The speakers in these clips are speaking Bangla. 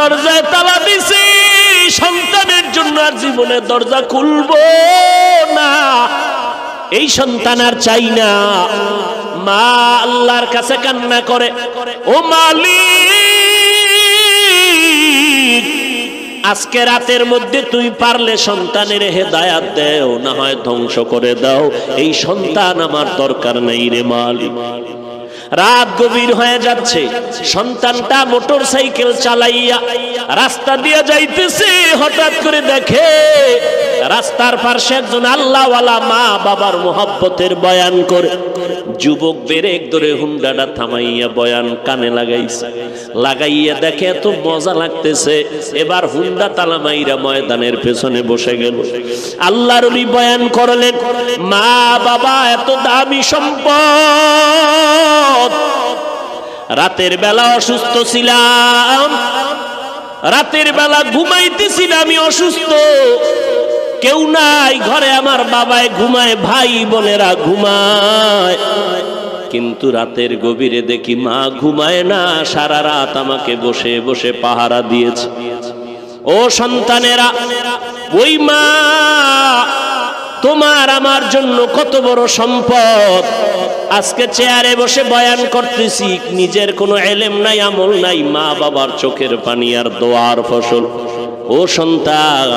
দরজায় তালা দিছি, সন্তানের জন্য আর জীবনে দরজা খুলবো না, এই সন্তান আর চাই না। মা আল্লাহর কাছে কান্না করে, ও মালিক, আজকে রাতের মধ্যে তুই পারলে সন্তানের হেদায়াত দেও, না হয় ধ্বংস করে দাও, এই সন্তান আমার দরকার নেই রে মালিক। রাত গভীর হয়ে যাচ্ছে, সন্তানটা মোটর সাইকেল চালাইয়া রাস্তা দিয়ে যাইতেছে, হঠাৎ করে দেখে রাস্তার পাশে একজন আল্লাহওয়ালা মা বাবার মোহব্বতের বয়ান করে। যুবক ব্রেক ধরে হুন্ডাটা থামাইয়া বয়ান কানে লাগাইছে, লাগাইয়া দেখে এত মজা লাগতেছে, এবার হুন্ডা তালা মাইরা ময়দানের পেছনে বসে গেল। আল্লাহর ওলি বয়ান করলেন, মা বাবা এত দামি সম্পদ, রাতের বেলা অসুস্থ ছিলাম, রাতের বেলা ঘুমাইতেছিলাম, আমি অসুস্থ, কেউ নাই ঘরে, আমার বাবায় ঘুমায়, ভাই বোনেরা ঘুমায়, কিন্তু রাতের গভীরে দেখি মা ঘুমায় না, সারা রাত আমাকে বসে বসে পাহারা দিয়েছে। ও সন্তানেরা, ওই মা তোমার আমার জন্য কত বড় সম্পদ। আজকে চেয়ারে বসে বয়ান করতেছি, নিজের কোনো এলেম নাই, আমল নাই, মা বাবার চোখের পানি আর দোয়ার ফসল। ও সন্তান,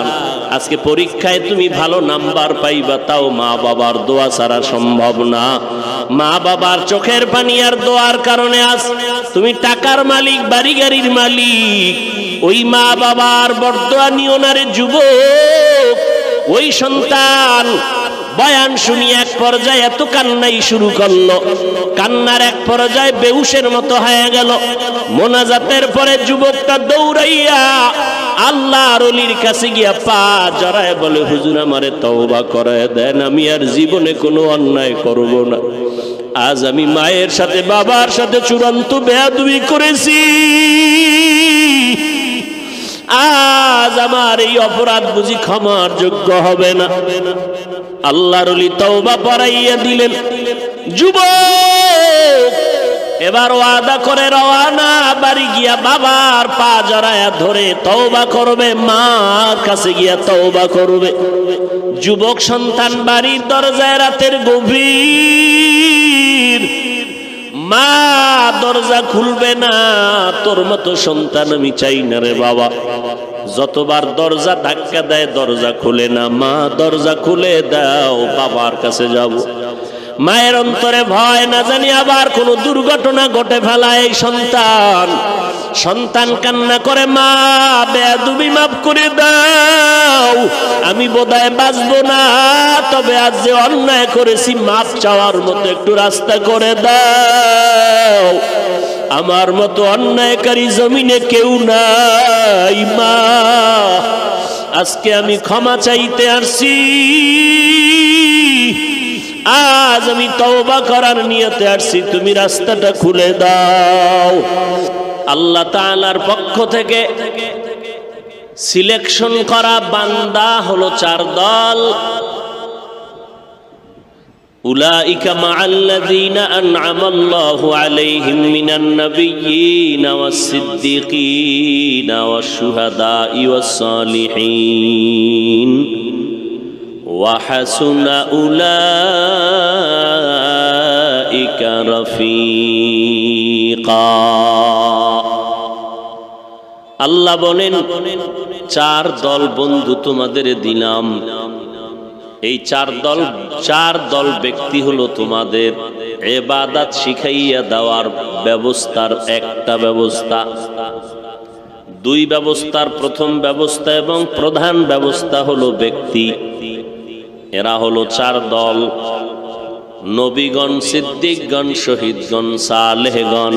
আজকে পরীক্ষায় তুমি ভালো নাম্বার পাইবা, তাও মা বাবার দোয়া ছাড়া সম্ভব না। মা বাবার চোখের পানি আর দোয়ার কারণে আজ তুমি টাকার মালিক, বাড়ি গাড়ির মালিক। ওই মা বাবার বরদোয়া নিও না রে যুবক। ওই সন্তান বয়ান শুনি এক পর্যায়ে এত কান্নাই শুরু করলো, কান্নার এক পর্যায়ে বেহুশের মতো হয়ে গেল। মোনাজাতের পরে যুবকটা দৌড়াইয়া আল্লাহর ওলির কাছে গিয়া পা জড়ায় বলে, হুজুর আমারে তওবা করায় দেন, আমি আর জীবনে কোনো অন্যায় করব না। আজ আমি মায়ের সাথে বাবার সাথে চূড়ান্ত বেয়াদবি করেছি, আজ আমার এই অপরাধ বুঝি ক্ষমার যোগ্য হবে না। আল্লাহর ওলি তওবা পড়াইয়া দিলেন। যুবক এবার ওয়াদা করে রওয়ানা, বাড়ি গিয়া বাবার পা জড়ায়া ধরে তওবা করবে, মার কাছে গিয়া তওবা করবে। যুবক সন্তান বাড়ির দরজায় রাতের গভীর, মা দরজা খুলবে না, তোর মতো সন্তান আমি চাই না রে বাবা। যতবার দরজা ধাক্কা দেয় দরজা খুলে না, মা দরজা খুলে দাও, বাবার কাছে যাব। মায়ের অন্তরে ভয়, না জানি আবার কোনো দুর্ঘটনা ঘটে ফেলায় এই সন্তান। সন্তান কান্না করে, মা বেয়াদবি মাফ করে দাও, আমি বোধহয় বাঁচবো না, তবে আজ যে অন্যায় করেছি মাফ চাওয়ার মতো একটু রাস্তা করে দাও, আমার মতো অন্যায়কারী জমিনে কেউ নাই, মা আজকে আমি ক্ষমা চাইতে আসছি, আজ আমি তওবা করার নিয়তে আসছি, তুমি রাস্তাটা খুলে দাও। আল্লাহ তাআলার পক্ষ থেকে সিলেকশন করা বান্দা হলো 4 দল। উলাইকা মাআল্লাযীনা আন'আমাল্লাহু আলাইহিম মিনান নাবিয়্যিনা ওয়াস-সিদ্দীকীনা ওয়াশ-শুহাদা'i ওয়াস-সালিহীন ওয়া হাসুনা উলাইকা রাফীকা। আল্লাহ বলেন 4 দল বন্ধু তোমাদের দিলাম। এই 4 দল ব্যক্তি হলো তোমাদের ইবাদত শিখাইয়া দেওয়ার ব্যবস্থার একটা ব্যবস্থা। 2 ব্যবস্থার প্রথম ব্যবস্থা এবং প্রধান ব্যবস্থা হলো ব্যক্তি। এরা হলো 4 দল: নবীগণ, সিদ্দিকগণ, শহীদগণ, সালেহগণ।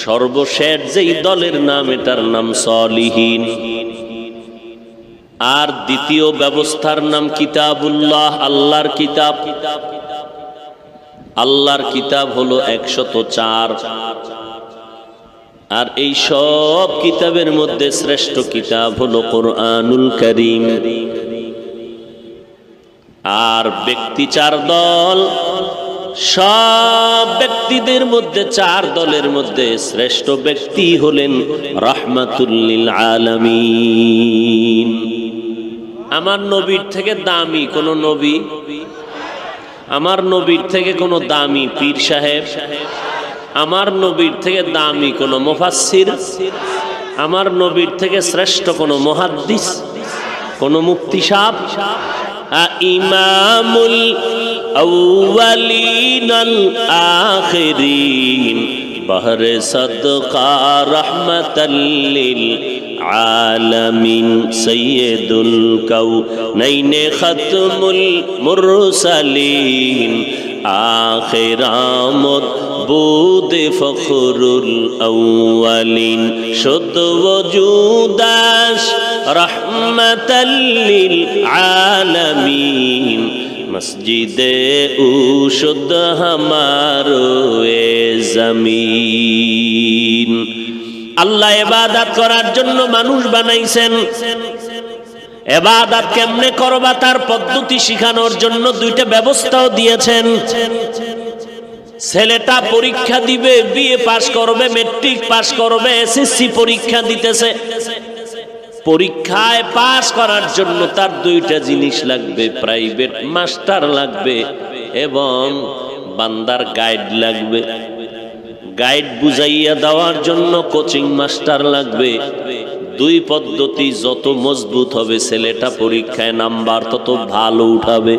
সর্বশেষ যেই দলের নাম, এটার নাম সলিহিন। আর দ্বিতীয় ব্যবস্থার নাম কিতাবুল্লাহ, আল্লাহর কিতাব। আল্লাহর কিতাব হলো 104। আর এই সব কিতাবের মধ্যে শ্রেষ্ঠ কিতাব হলো কোরআনুল কারীম। আর ব্যক্তি 4 দল: সব ব্যক্তিদের মধ্যে চার দলের মধ্যে শ্রেষ্ঠ ব্যক্তি হলেন রাহমাতুল লিল আলামিন। আমার নবীর থেকে দামি কোন নবী, আমার নবীর থেকে কোন দামি পীর সাহেব, আমার নবীর থেকে দামি কোন মুফাসসির, আমার নবীর থেকে শ্রেষ্ঠ কোন মুহাদ্দিস, কোন মুফতি সাহেব, ইমামুল আউয়ালিন আল আখিরিন বহরে সদকা রাহমাতাল লিল আলামিন সাইয়্যিদুল কাউনাইন খাতমুল মুরসালিন আখিরামত বুদ ফখরুল আউয়ালিন শুদ্ধ ওজুদাস রাহমাতাল লিল আলামিন মসজিদে উশুদ হামারো এ জমিন। আল্লাহ ইবাদত করার জন্য মানুষ বানাইছেন। ইবাদত কেমনে করবা তার পদ্ধতি শিখানোর জন্য দুইটা ব্যবস্থাও দিয়েছেন। ছেলেটা পরীক্ষা দিবে, বিএ পাস করবে, মেট্রিক পাস করবে, এসএসসি পরীক্ষা দিতেছে। পরীক্ষায় পাস করার জন্য তার দুইটা জিনিস লাগবে, প্রাইভেট মাস্টার লাগবে এবং বান্দার গাইড লাগবে। গাইড বুঝাইয়া দেওয়ার জন্য কোচিং মাস্টার লাগবে। দুই পদ্ধতি যত মজবুত হবে ছেলেটা পরীক্ষায় নাম্বার তত ভালো উঠাবে।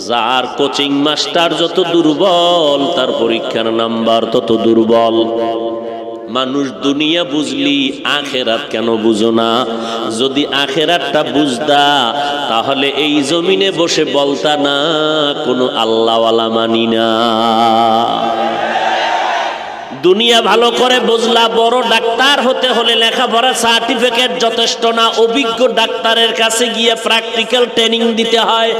যার কোচিং মাস্টার যত দুর্বল তার পরীক্ষার নাম্বার তত দুর্বল। মানুষ দুনিয়া বুঝলি আখেরাত কেন বুঝো না? যদি আখেরাতটা বুঝতা তাহলে এই জমিনে বসে বলতা না কোনো আল্লাহওয়ালা মানি না। দুনিয়া ভালো করে বুঝলা, বড় ডাক্তার হতে হলে লেখাপড়া সার্টিফিকেট যথেষ্ট না, অভিজ্ঞ ডাক্তারের কাছে গিয়ে প্র্যাকটিক্যাল ট্রেনিং দিতে হয়।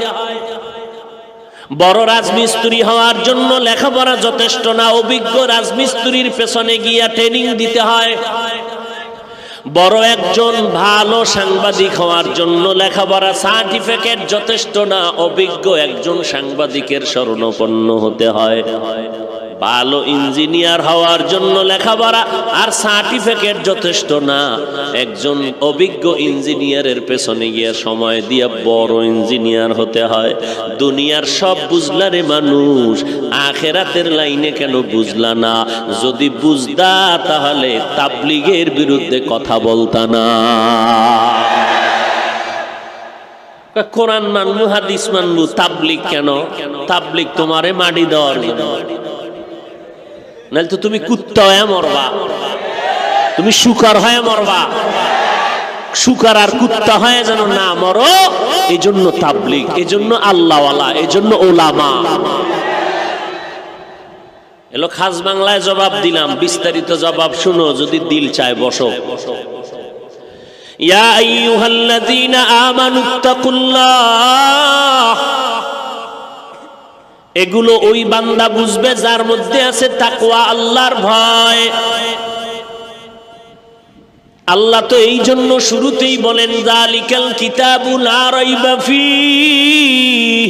বড় রাজমিস্ত্রি হওয়ার জন্য লেখাপড়া যথেষ্ট না, অভিজ্ঞ রাজমিস্ত্রির পেছনে গিয়া ট্রেনিং দিতে হয়। বড় একজন ভালো সাংবাদিক হওয়ার জন্য লেখাপড়া সার্টিফিকেট যথেষ্ট না, অভিজ্ঞ একজন সাংবাদিকের শরণাপন্ন হতে হয়। ভালো ইঞ্জিনিয়ার হওয়ার জন্য লেখাপড়া আর সার্টিফিকেট যথেষ্ট না, একজন অভিজ্ঞ ইঞ্জিনিয়ারের পেছনে গিয়ে সময় দিয়ে বড় ইঞ্জিনিয়ার হতে হয়। দুনিয়ার সব বুঝলা রে মানুষ, আখেরাতের লাইনে কেন বুঝলা না? যদি বুঝদা তাহলে তাবলীগের বিরুদ্ধে কথা বলতা না। কোরআন মানবো, হাদিস মানবো, তাবলীগ কেন? তাবলীগ তোমারে মাটি দেওয়ার জন্য, নাহলে তো তুমি কুত্তা হয়ে মরবা, তুমি শুকর হয়ে মরবা। শুকর আর কুত্তা হয়ে যেন না মরো, এই জন্য তাবলীগ, এই জন্য আল্লাহওয়ালা, এই জন্য ওলামা। এলো খাস বাংলায় জবাব দিলাম, বিস্তারিত জবাব শুনো যদি দিল চায় বসো। ইয়া আইয়ুহাল্লাযীনা আমানুত্তাকুল্লাহ, এগুলো ওই বান্দা বুঝবে যার মধ্যে আছে তাকওয়া, আল্লাহর ভয়। আল্লাহ তো এই জন্য শুরুতেই বলেন যালিকাল কিতাবু লা রাইবা ফীহি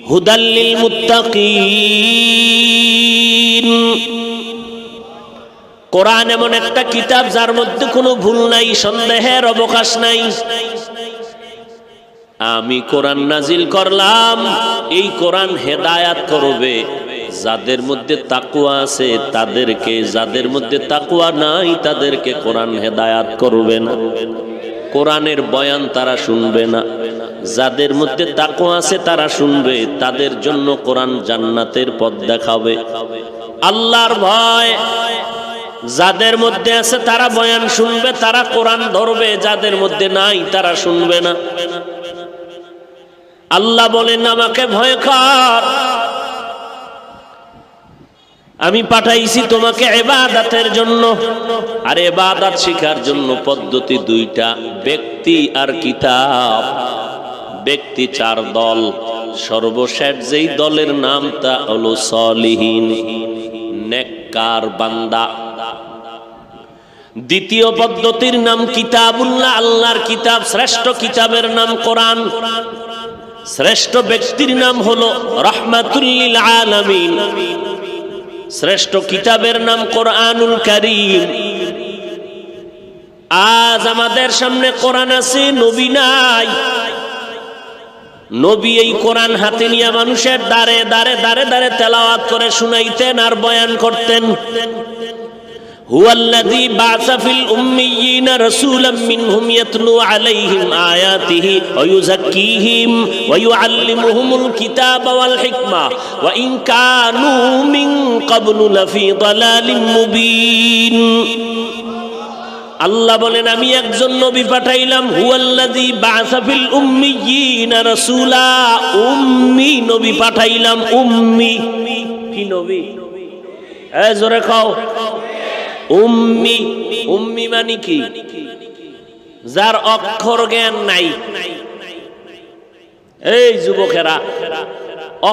হুদাল লিল মুত্তাকিন। কোরআন এমন একটা কিতাব যার মধ্যে কোনো ভুল নাই, সন্দেহের অবকাশ নাই। আমি কোরআন নাজিল করলাম, এই কোরআন হেদায়াত করবে যাদের মধ্যে তাকওয়া আছে তাদেরকে, যাদের মধ্যে তাকওয়া নাই তাদেরকে কোরআন হেদায়াত করবে না। কোরআনের বয়ান তারা শুনবে না। যাদের মধ্যে তাকওয়া আছে তারা শুনবে, তাদের জন্য কোরআন জান্নাতের পথ দেখাবে। আল্লাহর ভয় যাদের মধ্যে আছে তারা বয়ান শুনবে, তারা কোরআন ধরবে, যাদের মধ্যে নাই তারা শুনবে না। আল্লাহ বলেন আমাকে ভয় কর, আমি পাঠাইছি তোমাকে ইবাদতের জন্য। আর ইবাদত শিখার জন্য পদ্ধতি দুইটা, ব্যক্তি আর কিতাব। ব্যক্তি চার দল, সর্বশেষ যেই দলের নাম তা হলো সলিহিন, নেককার বান্দা। দ্বিতীয় পদ্ধতির নাম কিতাবুল্লাহ, আল্লাহর কিতাব, শ্রেষ্ঠ কিতাবের নাম কোরআন। শ্রেষ্ঠ ব্যক্তির নাম হলো রাহমাতুল লিল আলামিন। শ্রেষ্ঠ কিতাবের নাম কোরআনুল কারীম। আজ আমাদের সামনে কোরআন আছে, নবী নাই। নবী এই কোরআন হাতে নিয়ে মানুষের দ্বারে দ্বারে দ্বারে দ্বারে তেলাওয়াত করে শুনাইতেন আর বয়ান করতেন। হুয়াল্লাযী বা'সা ফিল উম্মিয়্যিনা রাসূলাম মিনহুম ইয়াতলু আলাইহিম আয়াতিহি ওয়া ইউযাক্কিহিম ওয়া ইউআল্লিমুহুমুল কিতাবা ওয়াল হিকমা ওয়া ইন কানূ মিন ক্বাবলু লাফী দালালিম মুবিন। আল্লাহ বলেন, আমি একজন নবী পাঠাইলাম। হুয়াল্লাযী বা'সা ফিল উম্মিয়্যিনা রাসূলা, উম্মি নবী পাঠাইলাম। উম্মি কি নবী? জোরে কও। উম্মি। উম্মি মানে কি? যার অক্ষর জ্ঞান নাই। এই যুবকেরা,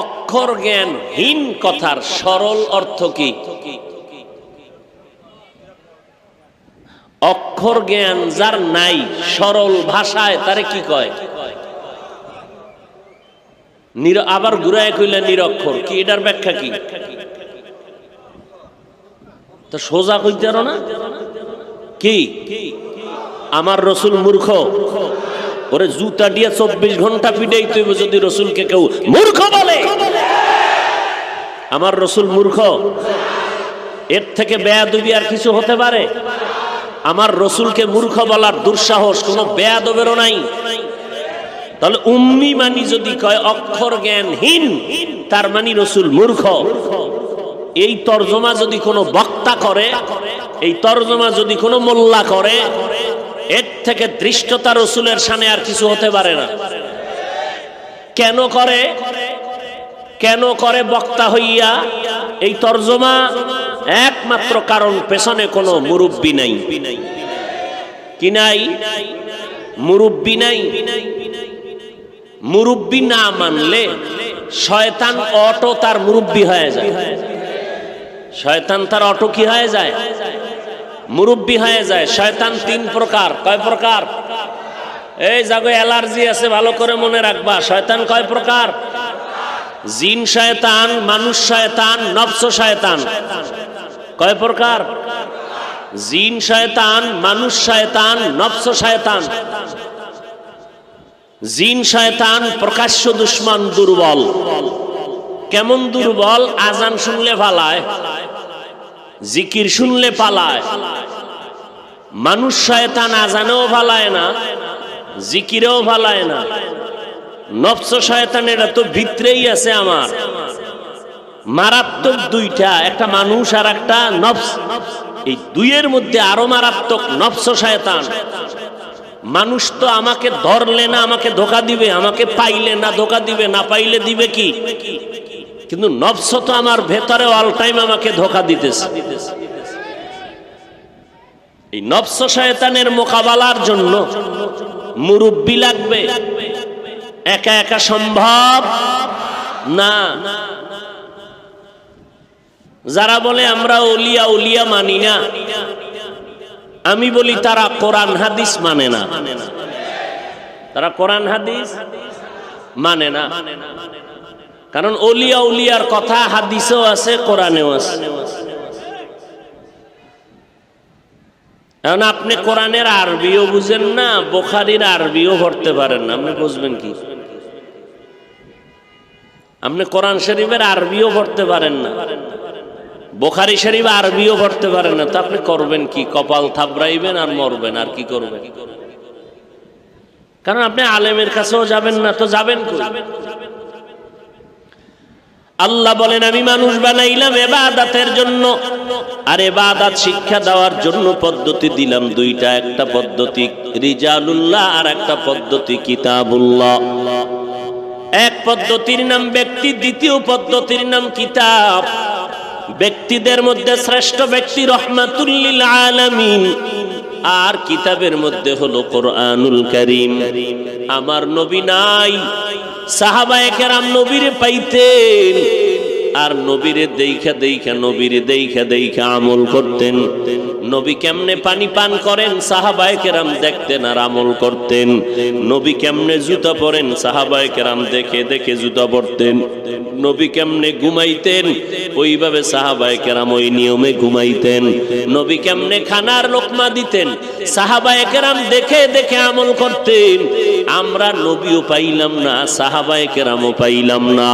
অক্ষর জ্ঞানহীন কথার সরল অর্থ কি? অক্ষর জ্ঞান যার নাই, সরল ভাষায় তারে কি কয়? আবার ঘুরায় কইলে নিরক্ষর। কি এটার ব্যাখ্যা কি? তো সোজা কইতে পারো না কি? আমার রসুল মূর্খ? ওরে জুতা দিয়ে 24 ঘন্টা পিটাইতে হইব যদি রসুলকে কেউ মূর্খ বলে। আমার রসুল মূর্খ? এর থেকে বেয়াদবি আর কিছু হতে পারে? আমার রসুলকে মূর্খ বলার দুঃসাহস কোন বেয়াদবেরও নাই। তাহলে উম্মি মানি যদি কয় অক্ষর জ্ঞানহীন, তার মানে রসুল মূর্খ। এই তর্জমা যদি কোনো বক্তা করে, এই তর্জমা যদি কোনো মোল্লা করে, এর থেকে দৃষ্টতা রসুলের সামনে আর কিছু হতে পারে না। কেন করে? কেন করে বক্তা হইয়া এই তর্জমা? একমাত্র কারণ, পেছনে কোনো মুরব্বি নাই। কি নাই? মুরব্বি নাই। মুরব্বি না মানলে শয়তান অটো তার মুরব্বি হয়ে যায়। শয়তান তার অটো কি হয়ে যায়? মুরব্বি হয়ে যায়। শয়তান 3 প্রকার। কয় প্রকার? এই জাগো অ্যালার্জি আছে, ভালো করে মনে রাখবা। শয়তান কয় প্রকার? জিন শয়তান, মানুষ শয়তান, নফস শয়তান। কয় প্রকার? জিন শয়তান, মানুষ শয়তান, নফস শয়তান। জিন শয়তান প্রকাশ্য দুশমন, দুর্বল। কেমন দুর্বল? আজান শুনলে পালায়, জিকির শুনলে পালায়। মানুষ শয়তান আজানেও পালায় না, জিকিরেও পালায় না। নফস শয়তান এটা তো ভিতরেই আছে আমার। মারাত্মক দুইটা, একটা মানুষ আর একটা নফস। এই দুইয়ের মধ্যে আরো মারাত্মক নফস শয়তান। মানুষ তো আমাকে ধরলে না আমাকে ধোকা দিবে, আমাকে পাইলে না ধোকা দিবে, না পাইলে দিবে কি? কিন্তু নফস তো আমার ভেতরে অল টাইম আমাকে ধোকা দিতেছে। এই নফস শয়তানের মোকাবেলার জন্য মুরব্বি লাগবে। একা একা সম্ভব না। যারা বলে আমরা ওলিয়া উলিয়া মানি না, আমি বলি তারা কোরআন হাদিস মানে না। তারা কোরআন হাদিস মানে না। কারণ ওলিয়া উলিয়ার কথা হাদিসেও আছে, কোরআনেও আছে। এখন আপনি কোরআনের আরবিও বুঝেন না, বুখারীর আরবিও পড়তে পারেন না, আপনি বুঝবেন কি? আপনি কোরআন শরীফের আরবিও পড়তে পারেন না, বুখারী শরীফ আরবিও পড়তে পারেন না, তো আপনি করবেন কি? কপাল থাবড়াইবেন আর মরবেন, আর কি করবেন? কারণ আপনি আলেমের কাছেও যাবেন না, তো যাবেন কই? আল্লাহ বলেন, আমি মানুষ বানাইলাম ইবাদতের জন্য, আর ইবাদত শিক্ষা দেওয়ার জন্য পদ্ধতি দিলাম দুইটা। একটা পদ্ধতি রিজালুল্লাহ, আর একটা পদ্ধতি কিতাবুল্লাহ। এক পদ্ধতির নাম ব্যক্তি, দ্বিতীয় পদ্ধতির নাম কিতাব। ব্যক্তিদের মধ্যে শ্রেষ্ঠ ব্যক্তি রাহমাতুল লিল আলামিন, আর কিতাবের মধ্যে হলো কোরআনুল কারীম। আমার নবী নাই, সাহাবায়ে কেরাম নবীরে পাইতেন, আর নবীরে দেইখা দেইখা, নবীরে দেইখা দেইখা আমল করতেন। নবী কেমনে পানি পান করেন সাহাবায়ে কেরাম দেখতেন আর আমল করতেন। নবী কেমনে জুতা পরেন সাহাবায়ে কেরাম দেখে দেখে জুতা পরতেন। নবী কেমনে ঘুমাইতেন ওইভাবে সাহাবায়ে কেরাম ওই নিয়মে ঘুমাইতেন। নবী কেমনে খানার লোকমা দিতেন সাহাবায়ে কেরাম দেখে দেখে আমল করতেন। আমরা নবীও পাইলাম না, সাহাবায়ে কেরামও পাইলাম না,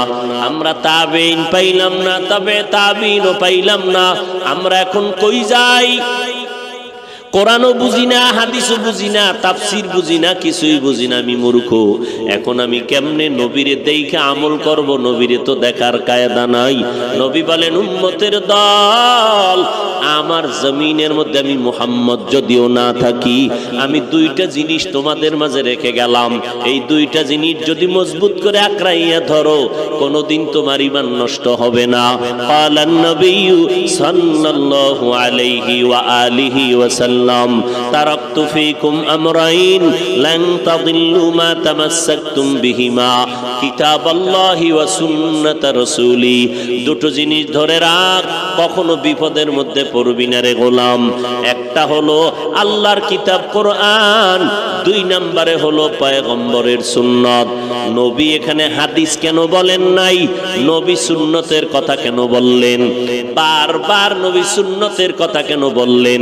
আমরা তাবেঈন পাইলাম না, তবে তাবেঈনও পাইলাম না। আমরা এখন কই যাই? কোরআনও বুঝি না, হাদিসও বুঝি না, তাফসীর বুঝি না, কিছুই বুঝি না, আমি মূর্খ। এখন আমি কেমনে নবীরে দেখে আমল করব? নবীরে তো দেখার কায়দা নাই। নবী বলেন, উম্মতের দল, আমার জমিনের মধ্যে আমি মুহাম্মদ যদিও না থাকি, আমি দুইটা জিনিস তোমাদের মাঝে রেখে গেলাম। এই দুইটা জিনিস যদি মজবুত করে আঁকড়াইয়া ধরো, কোনোদিন তোমার ঈমান নষ্ট হবে না। ক্বালান নবিয়্যু সাল্লাল্লাহু আলাইহি ওয়া আলিহি ওয়াসাল্লাম, তারাকতু ফীকুম আমরাইন লান তাদিল্লু মা তামাসসাকতুম বিহিমা কিতাবাল্লাহি ওয়া সুন্নাত রাসূলি। দুটো জিনিস ধরে রাখ, কখনো বিপদের মধ্যে পড়বি না রে গোলাম। একটা হলো আল্লাহর কিতাব কোরআন, দুই নম্বরে হলো পয়গম্বরের সুন্নত। নবী এখানে হাদিস কেন বলেন নাই? নবী সুন্নতের কথা কেন বললেন? বারবার নবী সুন্নতের কথা কেন বললেন?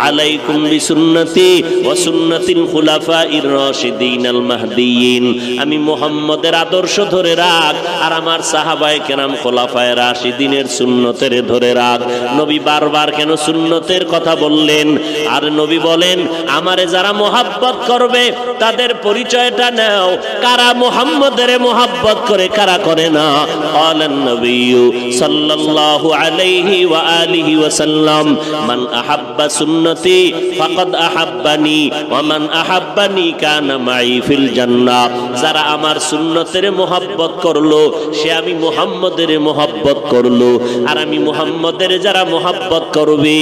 আলাইকুম বিসুন্নতি ওয়া সুন্নাতিল খুলাফাইর রাশিদিন আল মাহদিয়িন। আমি মুহাম্মদের আদর্শ ধরে রাখ আর আমার সাহাবায়ে কেরাম খোলাফায়ে রাশিদিনের সুন্নতের ধরে রাখ। নবী বারবার কেন সুন্নতের কথা বললেন? আর নবী বলেন, আমারে যারা মুহাব্বত করবে তাদের পরিচয়টা নাও, কারা মুহাম্মদের মুহাব্বত করে কারা করে না। ক্বালান নবিয়্যু সাল্লাল্লাহু আলাইহি ওয়া আলিহি ওয়া সাল্লাম, মান আহাব্বা সুন্নতি ফাকাদ আহাব্বানি ওয়া মান আহাব্বানি কানা মাই ফিল জান্নাহ। যারা আমার সুন্নতের মুহাব্বত করলো সে আমি মুহাম্মদের মুহাব্বত করলো, আর আমি মুহাম্মদের যারা মুহাব্বত করবে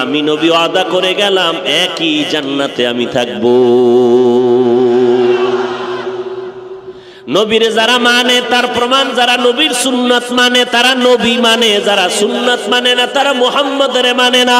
আমি নবী ওয়াদা করে গেলাম একই জান্নাতে আমি থাকবো। নবীরে যারা মানে তার প্রমাণ, যারা নবীর সুন্নাত মানে তারা নবী মানে, যারা সুন্নাত মানে না তারা মুহাম্মদের মানে না।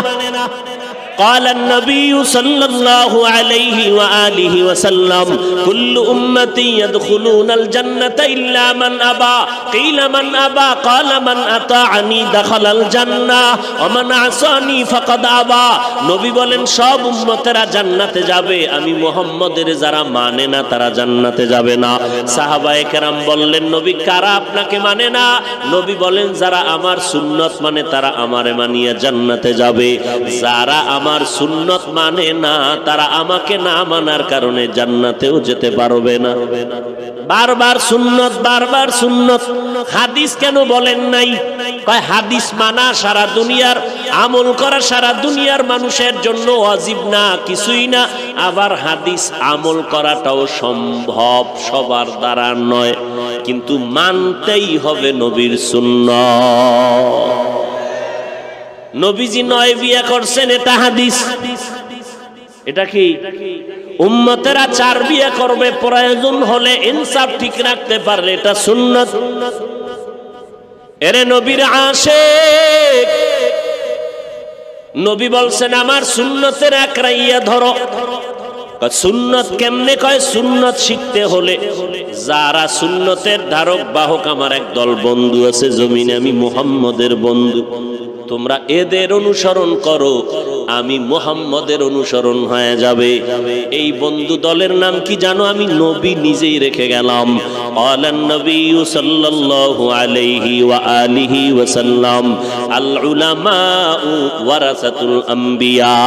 قال النبي صلى الله عليه وآله وسلم كل أمتي يدخلون الجنة إلا من أبى قيل من أبى قال من أطاعني دخل الجنة ومن عصاني فقد أبى। নবী বলেন সব উম্মতেরা জান্নাতে যাবে, আমি মুহাম্মদের যারা মানে না তারা জান্নাতে যাবে না। সাহাবায়ে কেরাম বললেন, নবী কারা আপনাকে মানে না? নবী বলেন, যারা আমার সুন্নত মানে তারা আমারে মানিয়া জান্নাতে যাবে, যারা আমার সুন্নত মানে না তারা আমাকে না মানার কারণে জান্নাতেও যেতে পারবে না। বারবার সুন্নত, বারবার সুন্নত। হাদিস কেন বলেন নাই? কয় হাদিস মানা সারা দুনিয়ার, আমল করা সারা দুনিয়ার মানুষের জন্য ওয়াজিব না, কিছুই না। আবার হাদিস আমল করাটাও সম্ভব, সবার দ্বারা নয়, কিন্তু মানতেই হবে নবীর সুন্নাত। নবীজি 9 বিয়ে করছেন, এটা হাদিস। এটা কি? উম্মতেরা 4 বিয়ে করবে প্রয়োজন হলে, ইনসাফ ঠিক রাখতে পারলে, এটা সুন্নাত। এরে নবীর আশিক, নবী বলছেন আমার সুন্নতের আঁকড়াইয়া ধরো। সুন্নত কেমনে? কয় সুন্নত শিখতে হলে যারা সুন্নতের ধারক বাহক, আমার একদল বন্ধু আছে জমিনে, আমি মুহাম্মদের বন্ধু, তোমরা এদের অনুসরণ করো, আমি মুহাম্মদের অনুসরণ হয়ে যাবে। এই বন্ধু দলের নাম কি জানো? আমি নবী নিজেই রেখে গেলাম। ক্বালান নবিয়্যু সাল্লাল্লাহু আলাইহি ওয়া আলিহি ওয়া সাল্লাম, আল উলামাউ ওয়ারাসাতুল আম্বিয়া।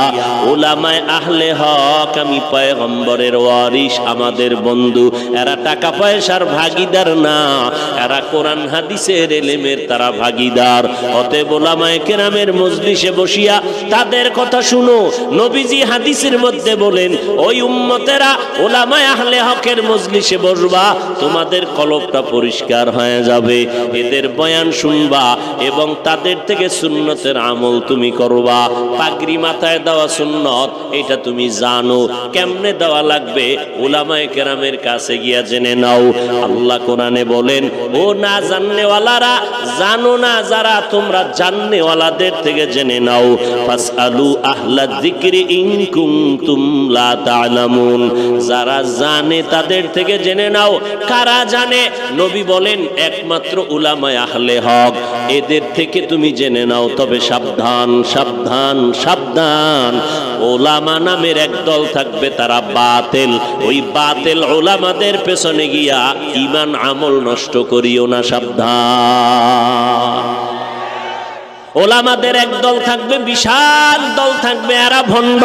উলামায়ে আহলে হক, আমি পয়গম্বরের ওয়ারিস, আমাদের বন্ধু। এরা টাকা পয়সার ভাগীদার না, এরা কোরআন হাদিসের ইলমের তারা ভাগীদার। অতএব উলামায়ে কেরামের মজলিসে বসিয়া তাদের কথা শুনো। নবীজি হাদিসের মধ্যে বলেন, ওই উম্মতেরা উলামায়ে আহলে হকের মজলিসে বসবা, তোমাদের কলবটা পরিষ্কার হয়ে যাবে। এদের বয়ান শুনবা এবং তাদের থেকে সুন্নতের আমল তুমি করবা। পাগড়ি মাথায় দেওয়া সুন্নত, এটা তুমি জানো, কেমনে দেওয়া লাগবে উলামায়ে কেরামের কাছে গিয়া জেনে নাও। আল্লাহ কোরআনে বলেন, ও না জাননেওয়ালারা, জানো না যারা তোমরা জাননেওয়ালা ওয়ালাদের থেকে জেনে নাও, ফাসআলু আহলা যিকরি ইন কুনতুম লা তা'লামুন, যারা জানে তাদের থেকে জেনে নাও। কারা জানে? নবী বলেন একমাত্র উলামায়ে আহলে হক, এদের থেকে তুমি জেনে নাও। তবে সাবধান সাবধান সাবধান, ওলামা নামের একদল থাকবে, তারা বাতিল। ওই বাতিল ওলামাদের পেছনে গিয়া ঈমান আমল নষ্ট করিও না, সাবধান। ওলামাদের একদল থাকবে, বিশাল দল থাকবে, এরা ভণ্ড,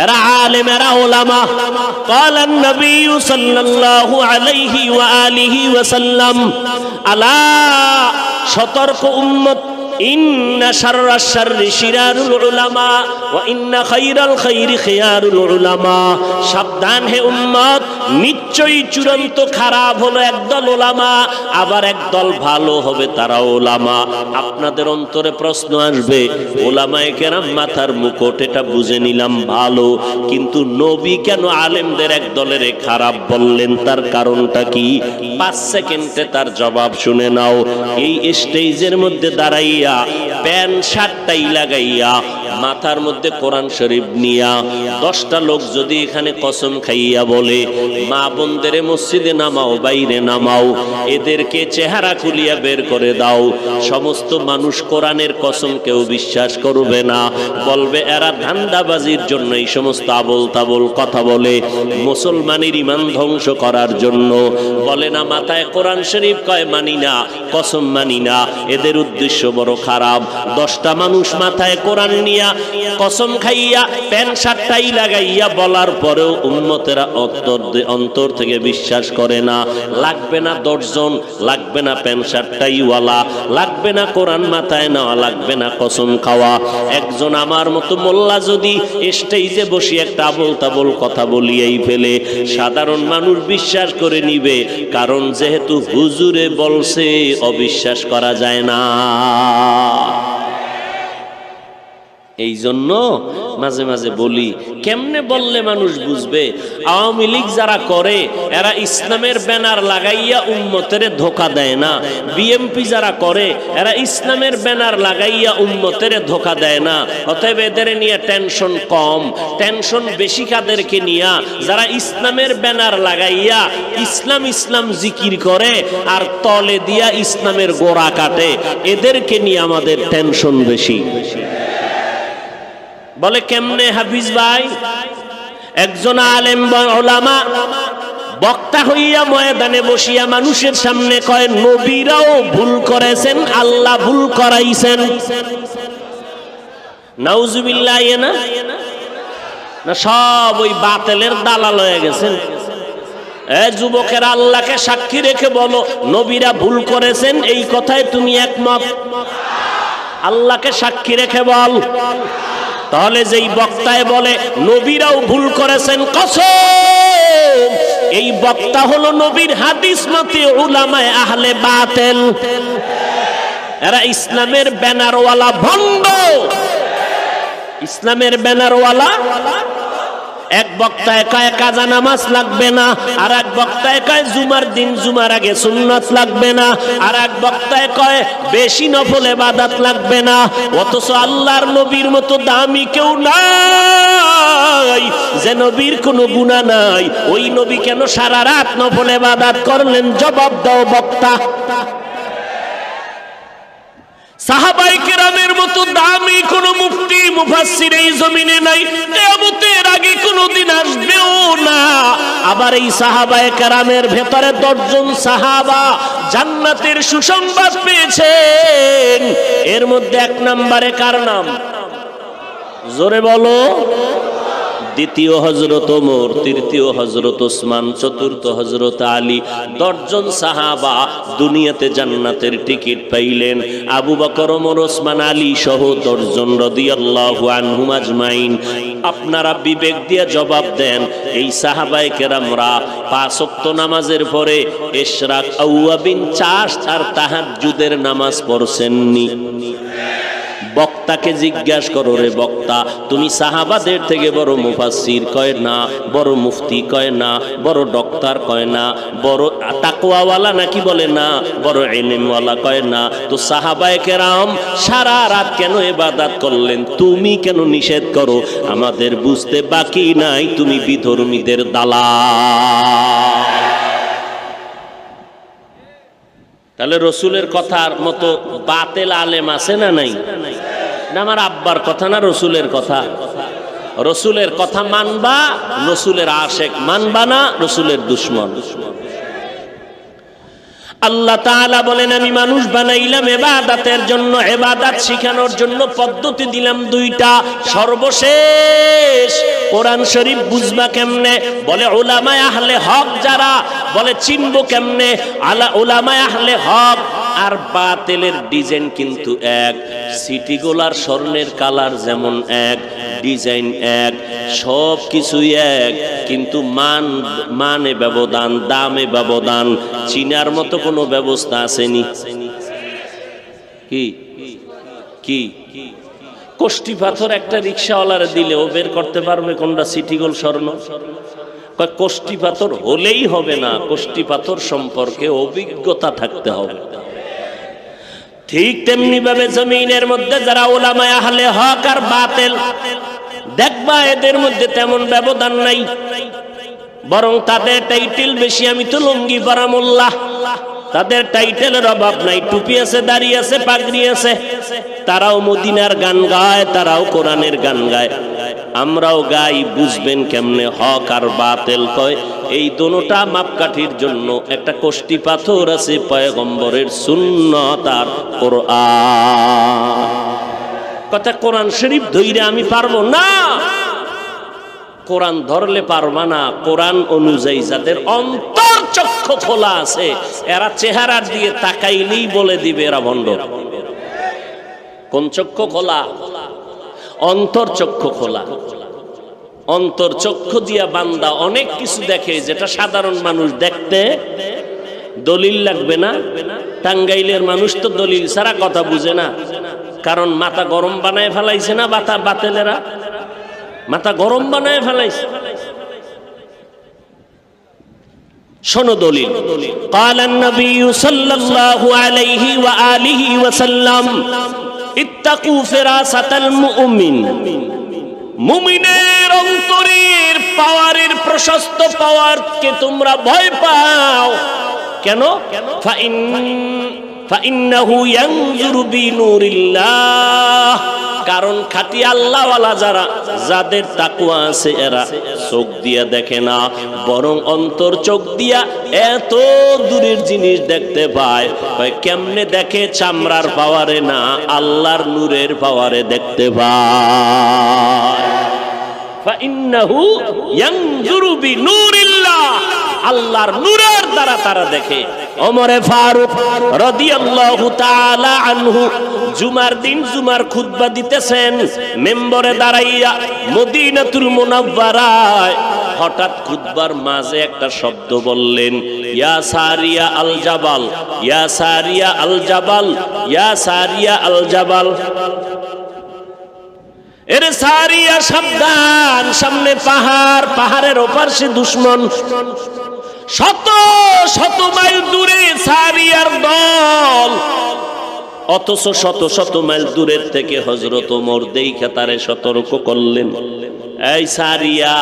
এরা আলেম, এরা ওলামা। ক্বালান নবী সাল্লাল্লাহু আলাইহি ওয়া আলিহি ওয়া সাল্লাম, আলা, সতর্ক উম্মত, ইন্না শাররাশ শাররি শিরারুল উলামা ওয়া ইন্না খায়রাল খায়রি খিয়ারুল উলামা। সাবধান হে উম্মত, নিশ্চয়ই চূড়ান্ত খারাপ হলো একদল ওলামা, আবার একদল ভালো হবে, তারা ওলামা। আপনাদের অন্তরে প্রশ্ন আসবে, ওলামায়ে কেরাম মাথার মুকুট, এটা বুঝে নিলাম ভালো, কিন্তু নবী কেন আলেমদের একদলের খারাপ বললেন? তার কারণটা কি? 5 সেকেন্ডে তার জবাব শুনে নাও। এই স্টেজের মধ্যে দাঁড়াইয়া প্যান্ট শার্টটাই লাগাইয়া মাথার মধ্যে কোরআন শরীফ নিয়া 10টা লোক যদি এখানে কসম খাইয়া বলে, মা বোনদের মসজিদে নামাও, বাইরে নামাও, এদেরকে চেহারা খুলিয়া বের করে দাও, সমস্ত মানুষ কোরআনের কসম কেউ বিশ্বাস করবে না, বলবে এরা ধান্দাবাজির জন্য এই সমস্ত আবল তাবল কথা বলে, মুসলমানের ঈমান ধ্বংস করার জন্য বলে না, মাথায় কোরআন শরীফ কয় মানি না, কসম মানি না, এদের উদ্দেশ্য বড় খারাপ। 10টা মানুষ মাথায় কোরআন নিয়া কসম খাইয়া প্যান্ট শার্টটাই লাগাইয়া বলার পরেও উম্মতেরা অন্তর থেকে বিশ্বাস করে না। লাগবে না 10 জন, লাগবে না প্যান্ট শার্টটাই ওয়ালা, লাগবে না কোরআন মাথায় নেওয়া, লাগবে না কসম খাওয়া। একজন আমার মতো মোল্লা যদি স্টেজে বসে একটা আবল তাবল কথা বলিয়েই ফেলে, সাধারণ মানুষ বিশ্বাস করে নিবে, কারণ যেহেতু হুজুরে বলছে, অবিশ্বাস করা যায় না। এই জন্য মাঝে মাঝে বলি, কেমনে বললে মানুষ বুঝবে? আওয়ামী লীগ যারা করে, এরা ইসলামের ব্যানার লাগাইয়া উম্মতের ধোঁকা দেয় না। বিএমপি যারা করে, এরা ইসলামের ব্যানার লাগাইয়া উম্মতের ধোঁকা দেয় না। অতএব এদের নিয়ে টেনশন কম, টেনশন বেশি কাদেরকে নিয়া, যারা ইসলামের ব্যানার লাগাইয়া ইসলাম ইসলাম জিকির করে আর তলে দিয়া ইসলামের গোড়া কাটে, এদেরকে নিয়ে আমাদের টেনশন বেশি। বলে কেমনে হাফিজ ভাই? একজন আলেম ওলামা বক্তা হইয়া ময়দানে বসিয়া মানুষের সামনে কয়, নবীরাও ভুল করেছেন, আল্লাহ ভুল করাইছেন। নাউজুবিল্লাহ। না না, সব ওই বাতিলের দালাল হয়ে গেছেন। যুবকেরা, আল্লাহকে সাক্ষী রেখে বলো, নবীরা ভুল করেছেন, এই কথায় তুমি একমত? আল্লাহকে সাক্ষী রেখে বল। তাহলে যেই বক্তায় বলে নবীরাও ভুল করেছেন, কসম, এই বক্তা হলো নবীর হাদিস মতে উলামায়ে আহলে বাতিল। এরা ইসলামের ব্যানারওয়ালা ভণ্ড, ইসলামের ব্যানারওয়ালা। এক বক্তায় কয় কাজা নামাজ লাগবে না, আর এক বক্তায় কয় জুমার দিন জুমার আগে সুন্নাত লাগবে না, আর এক বক্তায় কয় বেশি নফল ইবাদত লাগবে না। অথচ আল্লাহর নবীর মতো দামি কেউ নাই, যে নবীর কোনো গুনাহ নাই, ওই নবী কেন সারা রাত নফল ইবাদত করলেন? জবাব দাও বক্তা। সাহাবায়ে কেরামের মতো দামি কোন মুফতি মুফাসসির এই জমিনে নাই, কিয়ামতের আগে কোনদিন আসবেও না। আবার এই সাহাবায়ে কেরামের ভেতরে 10 জন সাহাবা জান্নাতের সুসংবাদ পেয়েছেন। এর মধ্যে 1 নম্বরে কার নাম? জোরে বলো। দ্বিতীয় হযরত ওমর, তৃতীয় হযরত ওসমান, চতুর্থ হযরত আলী। 10 জন সাহাবা দুনিয়াতে জান্নাতের টিকিট পাইলেন। আবু বকর, ওমর, ওসমান, আলী সহ 10 জন রাদিয়াল্লাহু আনহুম আজমাইন। আপনারা বিবেক দিয়ে জবাব দেন, এই সাহাবায়ে কেরামরা 5 ওয়াক্ত নামাজের পরে ইশরাক, আওয়াবিন, চাশ আর তাহাজ্জুদের নামাজ পড়ছেননি? বক্তাকে জিজ্ঞাসা করো, রে বক্তা তুমি সাহাবাদের থেকে বড় মুফাসসির কয় না, বড় মুফতি কয় না, বড় ডক্টর কয় না, বড় তাকওয়াওয়ালা নাকি বলে না, বড় ইলমওয়ালা কয় না, তো সাহাবায়ে কেরাম সারা রাত কেন ইবাদত করলেন, তুমি কেন নিষেধ করো? আমাদের বুঝতে বাকি নাই তুমি বিধর্মীদের দালাল। তাহলে রসুলের কথার মতো বাতেল আলেম আছে না নাই? না আমার আব্বার কথা না রসুলের কথা? রসুলের কথা মানবা, রসুলের আশেক মানবা না, রসুলের দুশ্মন। আল্লাহ তাআলা বলেন আমি মানুষ বানাইলাম ইবাদতের জন্য, ইবাদত শিখানোর জন্য পদ্ধতি দিলাম দুইটা। সর্বশেষ কোরআন শরীফ বুঝবা কেমনে? বলে উলামায়ে আহলে হক যারা, বলে চিনবো কেমনে? উলামায়ে আহলে হক আর বাতিলের ডিজাইন কিন্তু এক, সিটিগুলার স্বর্ণের কালার যেমন এক, ডিজাইন এক, সব কিছুই এক, কিন্তু মানে ব্যবধান, দামে ব্যবধান। চিনার মতো কোনো ব্যবস্থা আসেনি। কি কি কষ্টি পাথর একটা রিক্সাওয়ালার দিলে ও বের করতে পারবে কোনটা সিটিগোল্ড স্বর্ণ? কষ্টি পাথর হলেই হবে না, কষ্টি পাথর সম্পর্কে অভিজ্ঞতা থাকতে হবে। ঠিক তেমনি ভাবে জমিনের মধ্যে যারা উলামায়ে আহলে হক আর বাতিল, দেখবা এদের মধ্যে তেমন ব্যবধান নাই, বরং তাদের টাইটেল বেশি। আমি তো লুঙ্গি পরা মোল্লা, তাদের টাইটেলের অভাব নাই, টুপি আছে, দাড়ি আছে, পাগড়ি আছে। তারাও মদিনার গান গায়, তারাও কোরআনের গান গায়, আমরাও গাই। বুঝবেন কেমনে হক আর বাতিল কয়? এই দোনোটা মাপকাঠির জন্য একটা কষ্টি পাথর আছে, পয়গম্বরের সুন্নাত আর কোরআন। কথা কোরআন শরীফ ধইরা আমি পারবো না, কোরআন ধরলে পারবা না। কোরআন অনুযায়ী যাদের অন্তর চক্ষু খোলা আছে, এরা চেহারার দিয়ে তাকাইলেই বলে দিবে এরা ভণ্ড। কোন চক্ষু খোলা? অন্তর চক্ষু খোলা। অন্তর চক্ষু দিয়া বান্দা অনেক কিছু দেখে যেটা সাধারণ মানুষ দেখতে দলিল লাগবে না। টাঙ্গাইলের মানুষ তো দলিল ছাড়া কথা বুঝে না, কারণ মাথা গরম বানায় ফেলাইছে না বাতেলেরা, মাথা গরম বানায় ফেলাইছে। শোনো দলিল। ক্বালান নবী সাল্লাল্লাহু আলাইহি ওয়া আলিহি ওয়া সাল্লাম ইত্তাকু ফিরাসাতাল মুমিন। মুমিনের অন্তরের পাওয়ারের প্রশস্ত পাওয়ারকে তোমরা ভয় পাও। কেন? ফাইন্নাহু ইয়ানজুরু বিনুরিল্লাহ। কারণ খাঁটি আল্লাহওয়ালা যারা, যাদের তাকওয়া আছে, এরা চোখ দিয়া দেখে না, বরং অন্তর চোখ দিয়া এত দূরের জিনিস দেখতে পায়। কেমনে দেখে? চামড়ার পাওয়ারে না, আল্লাহর নূরের পাওয়ারে দেখতে পায়। ফাইন্নাহু ইয়ানজুরু বিনুরিল্লাহ, আল্লাহর নূরের দ্বারা তারা দেখে। ওমরে ফারুক রাদিয়াল্লাহু তাআলা আনহু জুমার দিন জুমার খুতবা দিতেছেন, মেম্বরে দাঁড়াইয়া মদিনাতুল মুনাওয়ারায়। হঠাৎ খুতবার মাঝে একটা শব্দ বললেন, ইয়া সারিয়া আল জাবাল, ইয়া সারিয়া আল জাবাল, ইয়া সারিয়া আল জাবাল। এরে সারিয়া সাবধান, সামনে পাহাড়, পাহাড়ের ওপাশে দুশমন। শত শত মাইল দূরে সারিয়ার দল, অথচ শত শত মাইল দূরের থেকে হযরত ওমর দেইখা তারে সতর্ক করলেন, এই সারিয়া,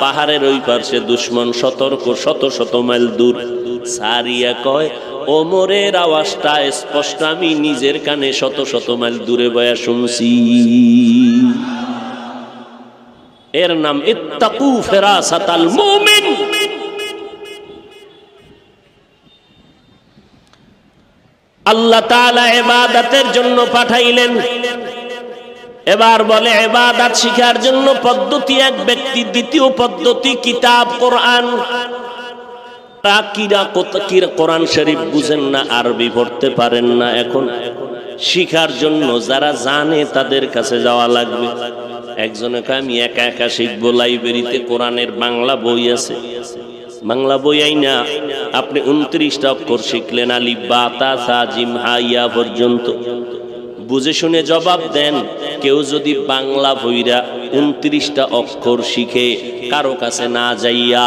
পাহাড়ের ওই পাশে দুশমন, সতর্ক, শত শত মাইল দূর। সারিয়া কয়, ওমরের আওয়াজটা স্পষ্ট আমি নিজের কানে শত শত মাইল দূরে বয়া শুনছি। এর নাম ইত্তাকু ফিরাসাতাল মুমিন। আল্লাহ তাআলা ইবাদতের জন্য পাঠাইলেন। এবার বলে ইবাদত শিখার জন্য পদ্ধতি এক ব্যক্তি, দ্বিতীয় পদ্ধতি কিতাব কোরআন। কোরআন শরীফ বুঝেন না, আরবি পড়তে পারেন না, এখন শিখার জন্য যারা জানে তাদের কাছে যাওয়া লাগবে। একজনে কয় আমি একা একা শিখবো, লাইব্রেরিতে কোরআনের বাংলা বই আছে। বাংলা বই আইনা আপনি 29টা অক্ষর শিখলেন, আলিফ বা তা সা জিম হা ইয়া পর্যন্ত। বুঝে শুনে জবাব দেন। কেউ যদি বাংলা বইরা 29টা অক্ষর শিখে কারো কাছে না যাইয়া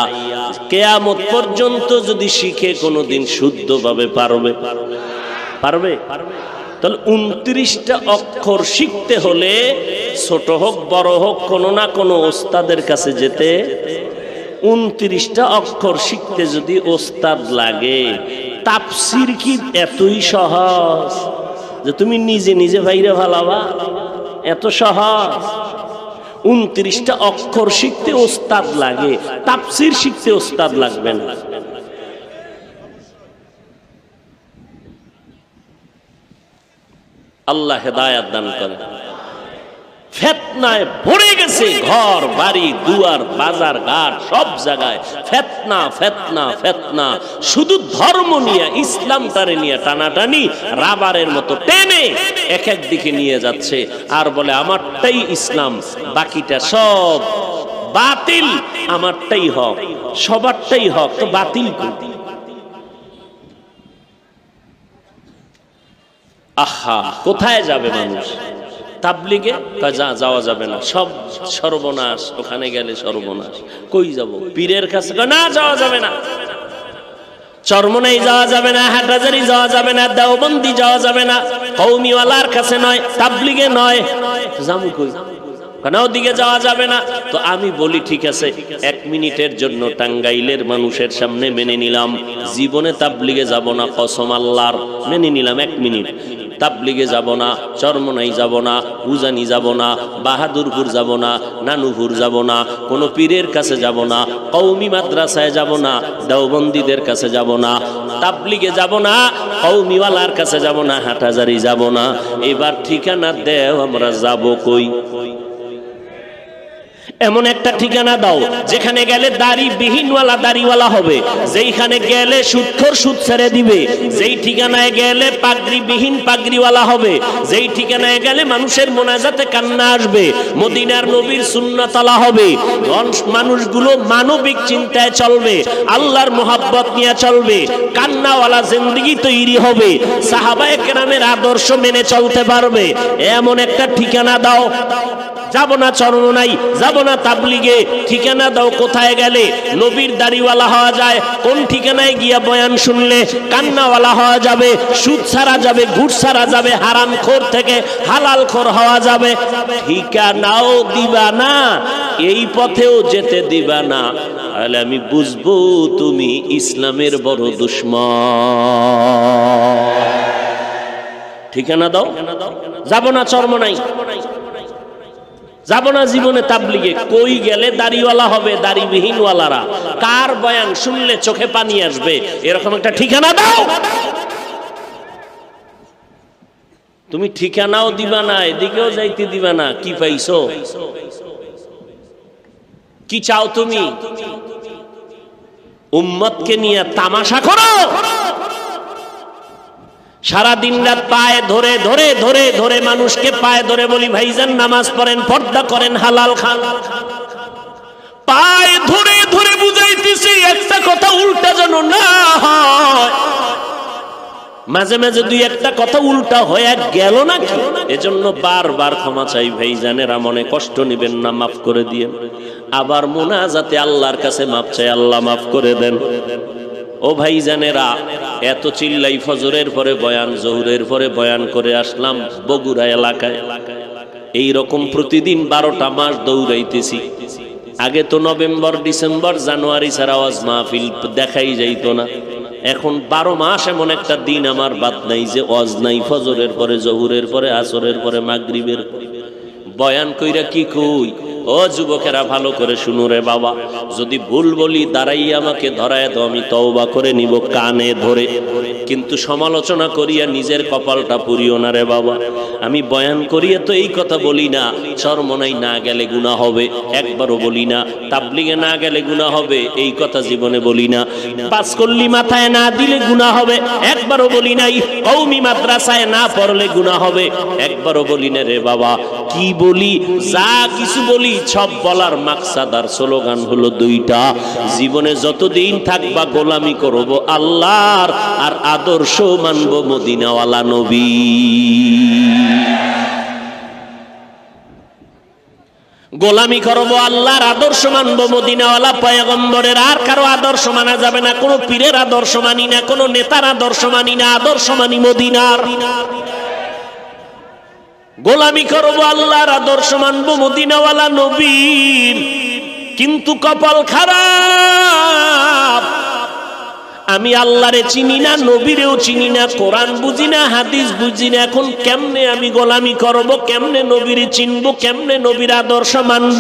কিয়ামত পর্যন্ত যদি শিখে কোনোদিন শুদ্ধভাবে পারবে? তাহলে 29টা অক্ষর শিখতে হলে ছোট হোক বড় হোক কোনো না কোনো ওস্তাদের কাছে যেতে। 29টা অক্ষর শিখতে যদি ওস্তাদ লাগে, তাফসীর কি এতই সহজ যে তুমি নিজে নিজে ভাইরে ভালাবা? এত সহজ? 29টা অক্ষর শিখতে ওস্তাদ লাগে, তাফসীর শিখতে ওস্তাদ লাগবে না। আল্লাহ হেদায়েত দান করেন। ফিতনায় ভরে গেছে ঘর বাড়ি দুয়ার বাজার ঘাট সব জায়গায় ফিতনা ফিতনা ফিতনা। শুধু ধর্ম নিয়ে ইসলামটারে নিয়ে টানাটানি, রাবারের মতো টেনে এক এক দিকে নিয়ে যাচ্ছে আর বলে আমারটাই ইসলাম, বাকিটা সব বাতিল, আমারটাই হক, সবারটাই হক। তো বাতিল করি। আহা, কোথায় যাবে মানুষ? তাবলিগে যাওয়া যাবে না, সব সর্বনাশ, ওখানে গেলে সর্বনাশ। কই যাব? পীরের কাছে না যাওয়া যাবে না, চরমনাই যাওয়া যাবে না, হাটহাজারী যাওয়া যাবে না, দেওবন্দি যাওয়া যাবে না, কওমিওয়ালার কাছে নয়, তাবলিগে নয়। যাবো কই? ওদিকে যাওয়া যাবে না। তো আমি বলি ঠিক আছে, 1 মিনিটের জন্য টাঙ্গাইলের মানুষের সামনে মেনে নিলাম জীবনে তাবলিগে যাব না, কসম আল্লাহর, মেনে নিলাম 1 মিনিট। তাবলিগে যাব না, চরমনাই যাব না, উজানি যাব না, বাহাদুরপুর যাব না, নানুপুর যাব না, কোনো পীরের কাছে যাব না, কওমি মাদ্রাসায় যাব না, দেওবন্দীদের কাছে যাব না, তাবলিগে যাব না, কওমিওয়ালার কাছে যাব না, হাটহাজারী যাব না। এবার ঠিকানা দেও, আমরা যাব কই? এমন একটা ঠিকানা দাও যেখানে গেলে দাড়ি বিহীনওয়ালা দাড়িওয়ালা হবে, যেইখানে গেলে সুদখোর সুদ ছেড়ে দিবে, যেই ঠিকানায় গেলে পাগড়ি বিহীন পাগড়িওয়ালা হবে, যেই ঠিকানায় গেলে মানুষের মোনাজাতে কান্না আসবে, মদিনার নবীর সুন্নাতওয়ালা হবে, মানুষগুলো মানবিক চিন্তায় চলবে, আল্লাহর মোহাব্বত নিয়ে চলবে, কান্নাওয়ালা জিন্দেগি তৈরি হবে, সাহাবায়ে কেরামের আদর্শ মেনে চলতে পারবে। এমন একটা ঠিকানা দাও। যাব না চরমনাই, যাব না তাবলিগে, ঠিকানা দাও কোথায় গেলে নবীর দাড়িওয়ালা হওয়া যায়, কোন ঠিকানায় গিয়া বয়ান শুনলে কান্নাওয়ালা হওয়া যাবে, সুদ ছাড়া যাবে, ঘুষ ছাড়া যাবে, হারামখোর থেকে হালালখোর হওয়া যাবে। ঠিকানাও দিবা না, এই পথেও যেতে দিবা না, তাহলে আমি বুঝবো তুমি ইসলামের বড় দুশমন। ঠিকানা দাও। যাব না চরমনাই, যাব না জীবনে তাবলিগে। কই গেলে দাড়িওয়ালা হবে, দাড়িবিহীনওয়ালারা, কার বয়ান শুনলে চোখে পানি আসবে, এরকম একটা ঠিকানা দাও। তুমি ঠিকানাও দিবা না, এদিকেও যাইতে দিবা না। কি পাইছো? কি চাও তুমি? উম্মতকে নিয়ে তামাশা করো? সারা দিন রাত পায়ে ধরে ধরে ধরে ধরে মানুষকে পায়ে ধরে বলি ভাইজান নামাজ পড়েন, পর্দা করেন, হালাল খান, পায়ে ধরে ধরে বুঝাইতেছি একটা কথা উল্টা যেন না হয়। মাঝে মাঝে 2-1টা কথা উল্টা হয়ে গেল নাকি, এজন্য বারবার ক্ষমা চাই ভাইজানেরা, মনে কষ্ট নেবেন না, মাফ করে দিয়েন। আবার মুনাজাতে আল্লাহর কাছে মাফ চাই, আল্লাহ মাফ করে দেন। ও ভাইজানেরা, এত চিল্লাই ফজরের পরে বয়ান, জোহরের পরে বয়ান করে আসলাম বগুড়া এলাকায়। এই রকম প্রতিদিন 12টা মাস দৌড়াইতেছি। আগে তো নভেম্বর ডিসেম্বর জানুয়ারি ছাড়া ওয়াজ মাহফিল দেখাই যাইতো না। এখন 12 মাস এমন একটা দিন আমার বাদ নাই যে ওয়াজ নাই। ফজরের পরে, জোহরের পরে, আসরের পরে, মাগরিবের বয়ান কইরা কি কই। ও যুবকেরা, ভালো করে শুনো রে বাবা, যদি ভুল বলি দাঁড়াই আমাকে ধরায় দাও, আমি তওবা করে নিব কানে ধরে, কিন্তু সমালোচনা করিয়া নিজের কপালটা পুরিও না রে বাবা। আমি বয়ান করিয়া তো এই কথা বলি না চরমনাই না গেলে গুনাহ হবে, একবারও বলি না তাবলিগে না গেলে গুনাহ হবে, এই কথা জীবনে বলি না। পাঁচকল্লি মাথায় না দিলে গুনাহ হবে, একবারও বলি নাই। কওমি মাদ্রাসায় না পড়লে গুনাহ হবে, একবারও বলি না রে বাবা। কি কি বলি, যা কিছু বলি সব বলার মাকসাদ আর স্লোগান হলো দুইটা, জীবনে যতদিন থাকবা গোলামি করব আল্লাহর, আর আদর্শ মানব মদিনাওয়ালা নবী। গোলামি করব আল্লাহর, আদর্শ মানব মদিনাওয়ালা পয়গম্বরের। আর কারো আদর্শ মানা যাবে না, কোনো পীরের আদর্শ মানি না, কোনো নেতার আদর্শ মানি না, আদর্শ মানি মদিনার। গোলামি করব আল্লাহর, আদর্শ মানব মদিনাওয়ালা নবীর। কিন্তু কপাল খারাপ, আমি আল্লাহরে চিনি না, নবীরেও চিনি না, কোরআন বুঝি না, হাদিস বুঝি না। এখন কেমনে আমি গোলামি করব, কেমনে নবীরে চিনবো, কেমনে নবীর আদর্শ মানব?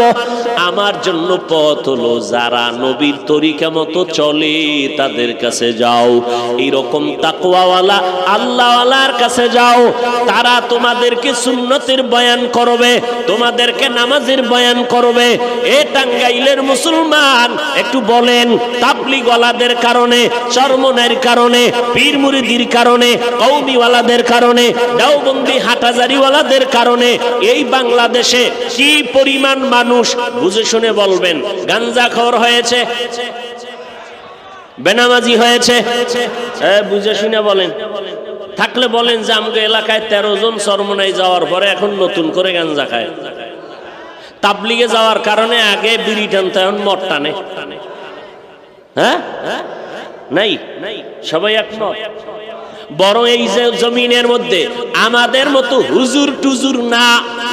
আমার জন্য পথ হলো যারা নবীর তরিকা মতো চলে তাদের কাছে যাও, এইরকম তাকওয়াওয়ালা আল্লাহওয়ালার কাছে যাও। তারা তোমাদেরকে সুন্নতের বয়ান করবে, তোমাদেরকে নামাজের বয়ান করবে। এ টাঙ্গাইলের মুসলমান একটু বলেন, তাবলীগওয়ালাদের কারণে, চরমনাইর কারণে, পীর মুরিদির কারণে, কওমিওয়ালাদের কারণে, দেওবন্দি হাটাজারিওয়ালাদের কারণে এই বাংলাদেশে কি পরিমাণ মানুষ, বুঝে শুনে বলবেন, গাঞ্জাখোর হয়েছে, বেনামাজি হয়েছে। বুঝে শুনে বলেন, থাকলে বলেন যে আমাদের এলাকায় 13 জন চরমনাই যাওয়ার পরে এখন নতুন করে গাঞ্জা খায়। তাবলীগে যাওয়ার কারণে আগে বিড়ি টানতে, এখন মদ টানে। হ্যাঁ, নাই, সবাই একমত। বড় এই যে জমিনের মধ্যে আমাদের মতো হুজুর টুজুর না,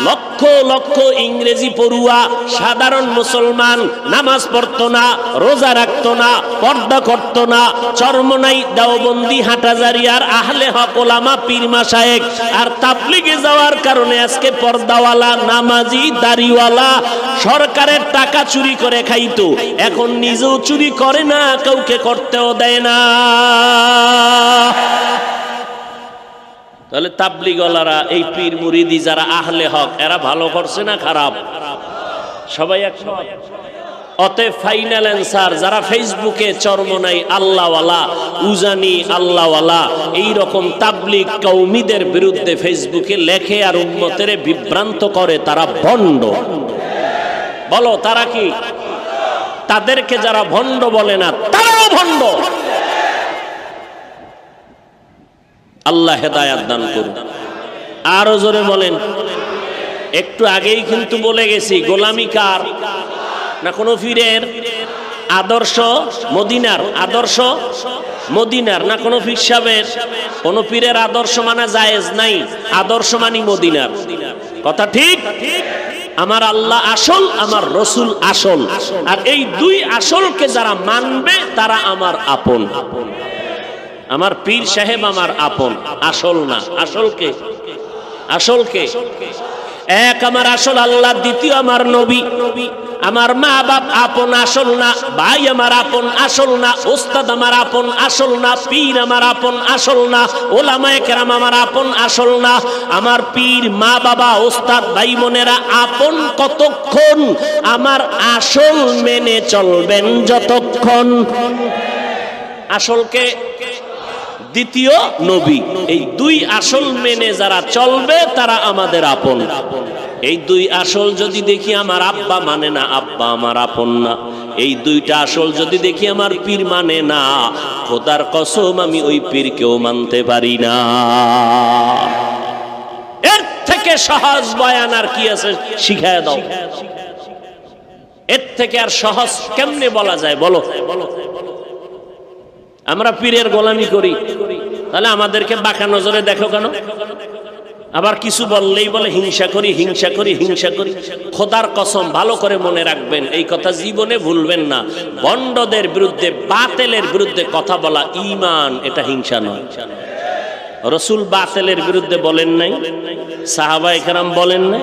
লক্ষ লক্ষ ইংরেজি পড়ুয়া সাধারণ মুসলমান নামাজ পড়তো না, রোজা রাখতো না, পর্দা করতো না, চরমনাই, দেওবন্দি, হাটাজারিয়ার আহলে হক ওলামা, পীর মাশায়েখ আর তাবলীগে যাওয়ার কারণে আজকে পর্দাওয়ালা, নামাজি, দাড়িওয়ালা সরকারের টাকা চুরি করে খাইতো, এখন নিজেও চুরি করে না, কাউকে করতেও দেয় না। তাহলে তাবলীগওয়ালারা, এই পীর মুরিদি যারা আহলে হক, এরা ভালো করছে না খারাপ? সবাই একমত। অতএব ফাইনাল অ্যান্সার, যারা ফেসবুকে চরমনাই আল্লাহওয়ালা, উজানি আল্লাহওয়ালা এইরকম তাবলীগ কওমিদের বিরুদ্ধে ফেসবুকে লেখে আর উম্মতের বিভ্রান্ত করে, তারা ভণ্ড। বলো তারা কি? তাদেরকে যারা ভণ্ড বলে না তারাও ভণ্ড। আল্লাহ হেদায়াত দান করুন। আরো জোরে বলেন। একটু আগেই কিন্তু বলে গেছি, গোলামি কার? না কোনো পীরের? আদর্শ মদিনার, আদর্শ মদিনার। না কোনো পীর সাহেবের? কোনো পীরের আদর্শ মানা জায়েজ নাই, আদর্শ মানি মদিনার। কথা ঠিক? আমার আল্লাহ আসল, আমার রসুল আসল, আর এই দুই আসলকে যারা মানবে তারা আমার আপন। আমার পীর সাহেব আমার আপন, আসল না। আসলকে, আসলকে এক আমার আসল আল্লাহ, দ্বিতীয় আমার নবী। আমার মা বাপ আপন, আসল না। ভাই আমার আপন, আসল না। ওস্তাদ আমার আপন, আসল না। পীর আমার আপন, আসল না। ওলামায়ে কেরাম আমার আপন, আসল না। আমার পীর, মা বাবা, ওস্তাদ, ভাই বোনেরা আপন কতক্ষণ? আমার আসল মেনে চলবেন যতক্ষণ। আসলকে, দ্বিতীয় নবী, এই দুই আসল মেনে যারা চলবে তারা আমাদের আপন। এই দুই আসল যদি দেখি আমার আব্বা মানে না, আব্বা আমার আপন না। এই দুইটা আসল যদি দেখি আমার পীর মানে না, খোদার কসম আমি ওই পীরকেও মানতে পারি না। এর থেকে সহজ বয়ান আর কি আছে? শিখায় দাও। এর থেকে আর সহজ কেমনে বলা যায় বলো? আমরা পীরের গোলামি করি, তাহলে আমাদেরকে বাঁকা নজরে দেখো কেন? আবার কিছু বললেই বলে হিংসা করি, হিংসা করি, হিংসা করি। খোদার কসম ভালো করে মনে রাখবেন, এই কথা জীবনে ভুলবেন না। ভণ্ডদের বিরুদ্ধে, বাতিলের বিরুদ্ধে কথা বলা ঈমান, এটা হিংসা নয়। রাসূল বাতিলের বিরুদ্ধে বলেন নাই, সাহাবায়ে কেরাম বলেন নাই,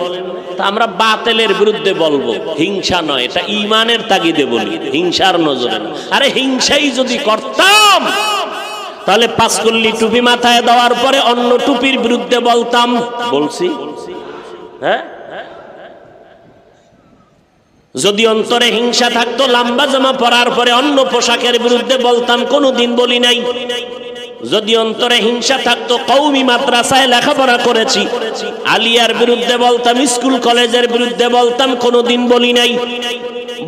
তা আমরা বাতিলের বিরুদ্ধে বলবো, হিংসা নয়। এটা ঈমানের তাগিদে বলি, হিংসার নজরে না। আরে হিংসাই যদি করতাম তাহলে পাঁচকল্লি টুপি মাথায় দেওয়ার পরে অন্য টুপির বিরুদ্ধে বলতাম। বলছি? হ্যাঁ, যদি অন্তরে হিংসা থাকতো লম্বা জামা পরার পরে অন্য পোশাকের বিরুদ্ধে বলতাম, কোনোদিন বলি নাই। যদি অন্তরে হিংসা থাকতো, কওমি মাদ্রাসায় লেখাপড়া করেছি, আলিয়ার বিরুদ্ধে বলতাম, স্কুল কলেজের বিরুদ্ধে বলতাম, কোনোদিন বলি নাই।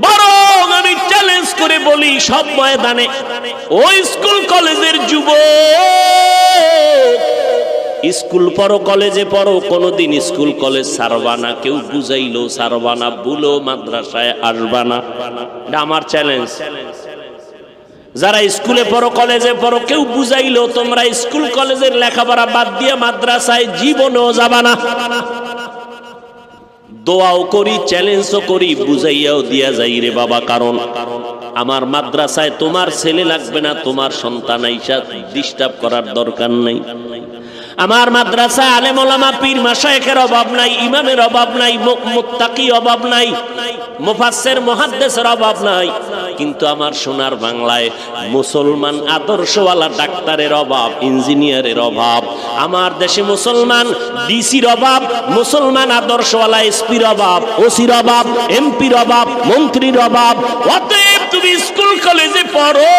বরং আমি চ্যালেঞ্জ করে বলি সব ময়দানে, ওই স্কুল কলেজের যুবক, স্কুল পড়ো, কলেজে পড়ো, কোনোদিন স্কুল কলেজ ছাড়বা না, কেউ বুঝাইলো ছাড়বা না, ভুলো মাদ্রাসায় আসবা না। এটা আমার চ্যালেঞ্জ। যারা স্কুলে পড়ো, কলেজে পড়ো, কেউ বুঝাইলো তোমরা স্কুল কলেজের লেখাপড়া বাদ দিয়ে মাদ্রাসায় জীবনেও যাবা না। দোয়াও করি, চ্যালেঞ্জও করি, বুঝাইয়াও দিয়া যাই রে বাবা, কারণ আমার মাদ্রাসায় তোমার ছেলে লাগবে না, তোমার সন্তান আইসা ডিস্টার্ব করার দরকার নাই। আমার মাদ্রাসায় আলেম ওলামা পীর মাশায়েখের অভাব নাই, ইমামের অভাব নাই, মুত্তাকি অভাব নাই, মুফাসসির মুহাদ্দিসের অভাব নাই, কিন্তু আমার সোনার বাংলায় মুসলমান আদর্শওয়ালা ডাক্তারের অভাব, ইঞ্জিনিয়ারের অভাব। আমার দেশে মুসলমান ডিসির অভাব, মুসলমান আদর্শওয়ালা এসপির অভাব, ওসির অভাব, এমপির অভাব, মন্ত্রীর অভাব। অতএব তুমি স্কুল কলেজে পড়ো,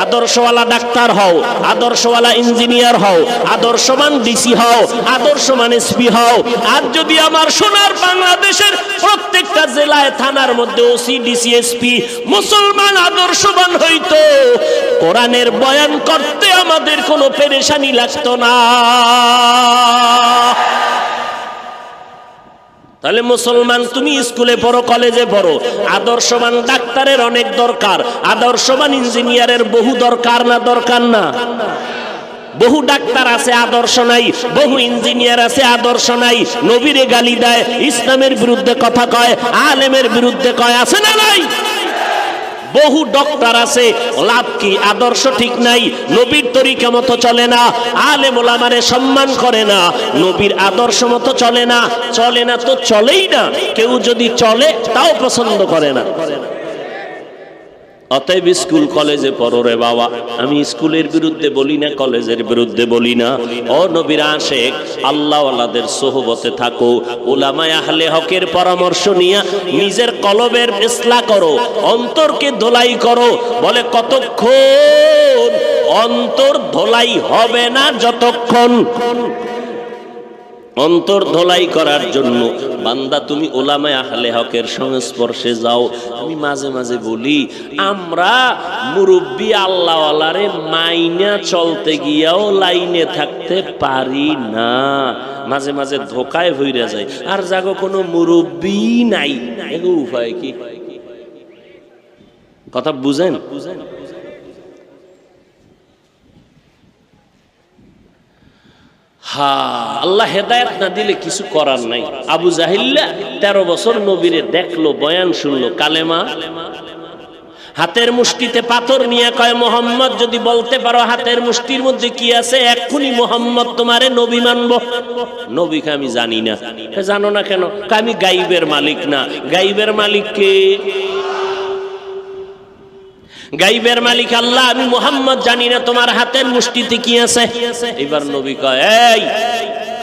আদর্শওয়ালা ডাক্তার হও, আদর্শওয়ালা ইঞ্জিনিয়ার হও, আদর্শমান ডিসি হও, আদর্শমান এসপি হও। আর যদি আমার সোনার বাংলাদেশের প্রত্যেকটা জেলায় থানার মধ্যে ওসি ডিসি এসপি মুসলমান আদর্শবান হইতো, কোরআনের বয়ান করতে আমাদের কোনো পেরেশানি লাগতো না। তাহলে মুসলমান তুমি স্কুলে পড়ো, কলেজে পড়ো, আদর্শবান ডাক্তারের অনেক দরকার, আদর্শবান ইঞ্জিনিয়ারের বহু দরকার না? দরকার না? বহু ডাক্তার আছে আদর্শ নাই, বহু ইঞ্জিনিয়ার আছে আদর্শ নাই, নবীরে গালি দেয়, ইসলামের বিরুদ্ধে কথা কয়, আলেমের বিরুদ্ধে কয়, আছে না নাই? বহু ডক্টর আছে, লাভ কি? আদর্শ ঠিক নাই, নবীর তরিকা মতো চলে না, আলেম ওলামারে সম্মান করে না, নবীর আদর্শ মতো চলে না। চলে না তো চলেই না, কেউ যদি চলে তাও পছন্দ করে না। অতএব স্কুল কলেজে পড়ো রে বাবা। আমি স্কুলের বিরুদ্ধে বলি না, কলেজের বিরুদ্ধে বলি না। ও নবীর আশিক, আল্লাহওয়ালাদের সোহবতে থাকো, উলামায়ে আহলে হকের পরামর্শ নিয়ে নিজের কলবের ইসলাহ করো, অন্তরকে ধোলাই করো। বলে কতক্ষণ? অন্তর ধোলাই হবে না যতক্ষণ। অন্তর ধোলাই করার জন্য বান্দা তুমি উলামায়ে আহলে হকের সংস্পর্শে যাও। আমি মাঝে মাঝে বলি, আমরা মুরব্বি আল্লাহওয়ালারে মাইনা চলতে গিয়াও লাইনে থাকতে পারি না, মাঝে মাঝে ধোকায় ভইরা যায়। আর জাগো কোনো মুরব্বি নাই, এগো উপায় কি? কথা বুঝেন? আল্লাহ হেদায়েত না দিলে কিছু করার নাই। আবু জাহিল্লা 13 বছর নবীরে দেখলো, বয়ান শুনলো, কালেমা হাতের মুষ্টিতে পাথর নিয়ে কয়, মোহাম্মদ যদি বলতে পারো হাতের মুষ্টির মধ্যে কি আছে, এক্ষুনি মোহাম্মদ তোমারে নবী মানবো। নবীকে আমি জানি না। জানো না কেন? আমি গাইবের মালিক না। গাইবের মালিক কে? গাইবের মালিক আল্লাহ। আমি মুহাম্মদ জানি না তোমার হাতের মুষ্টিতে কি আছে। এবার নবী কয়, এই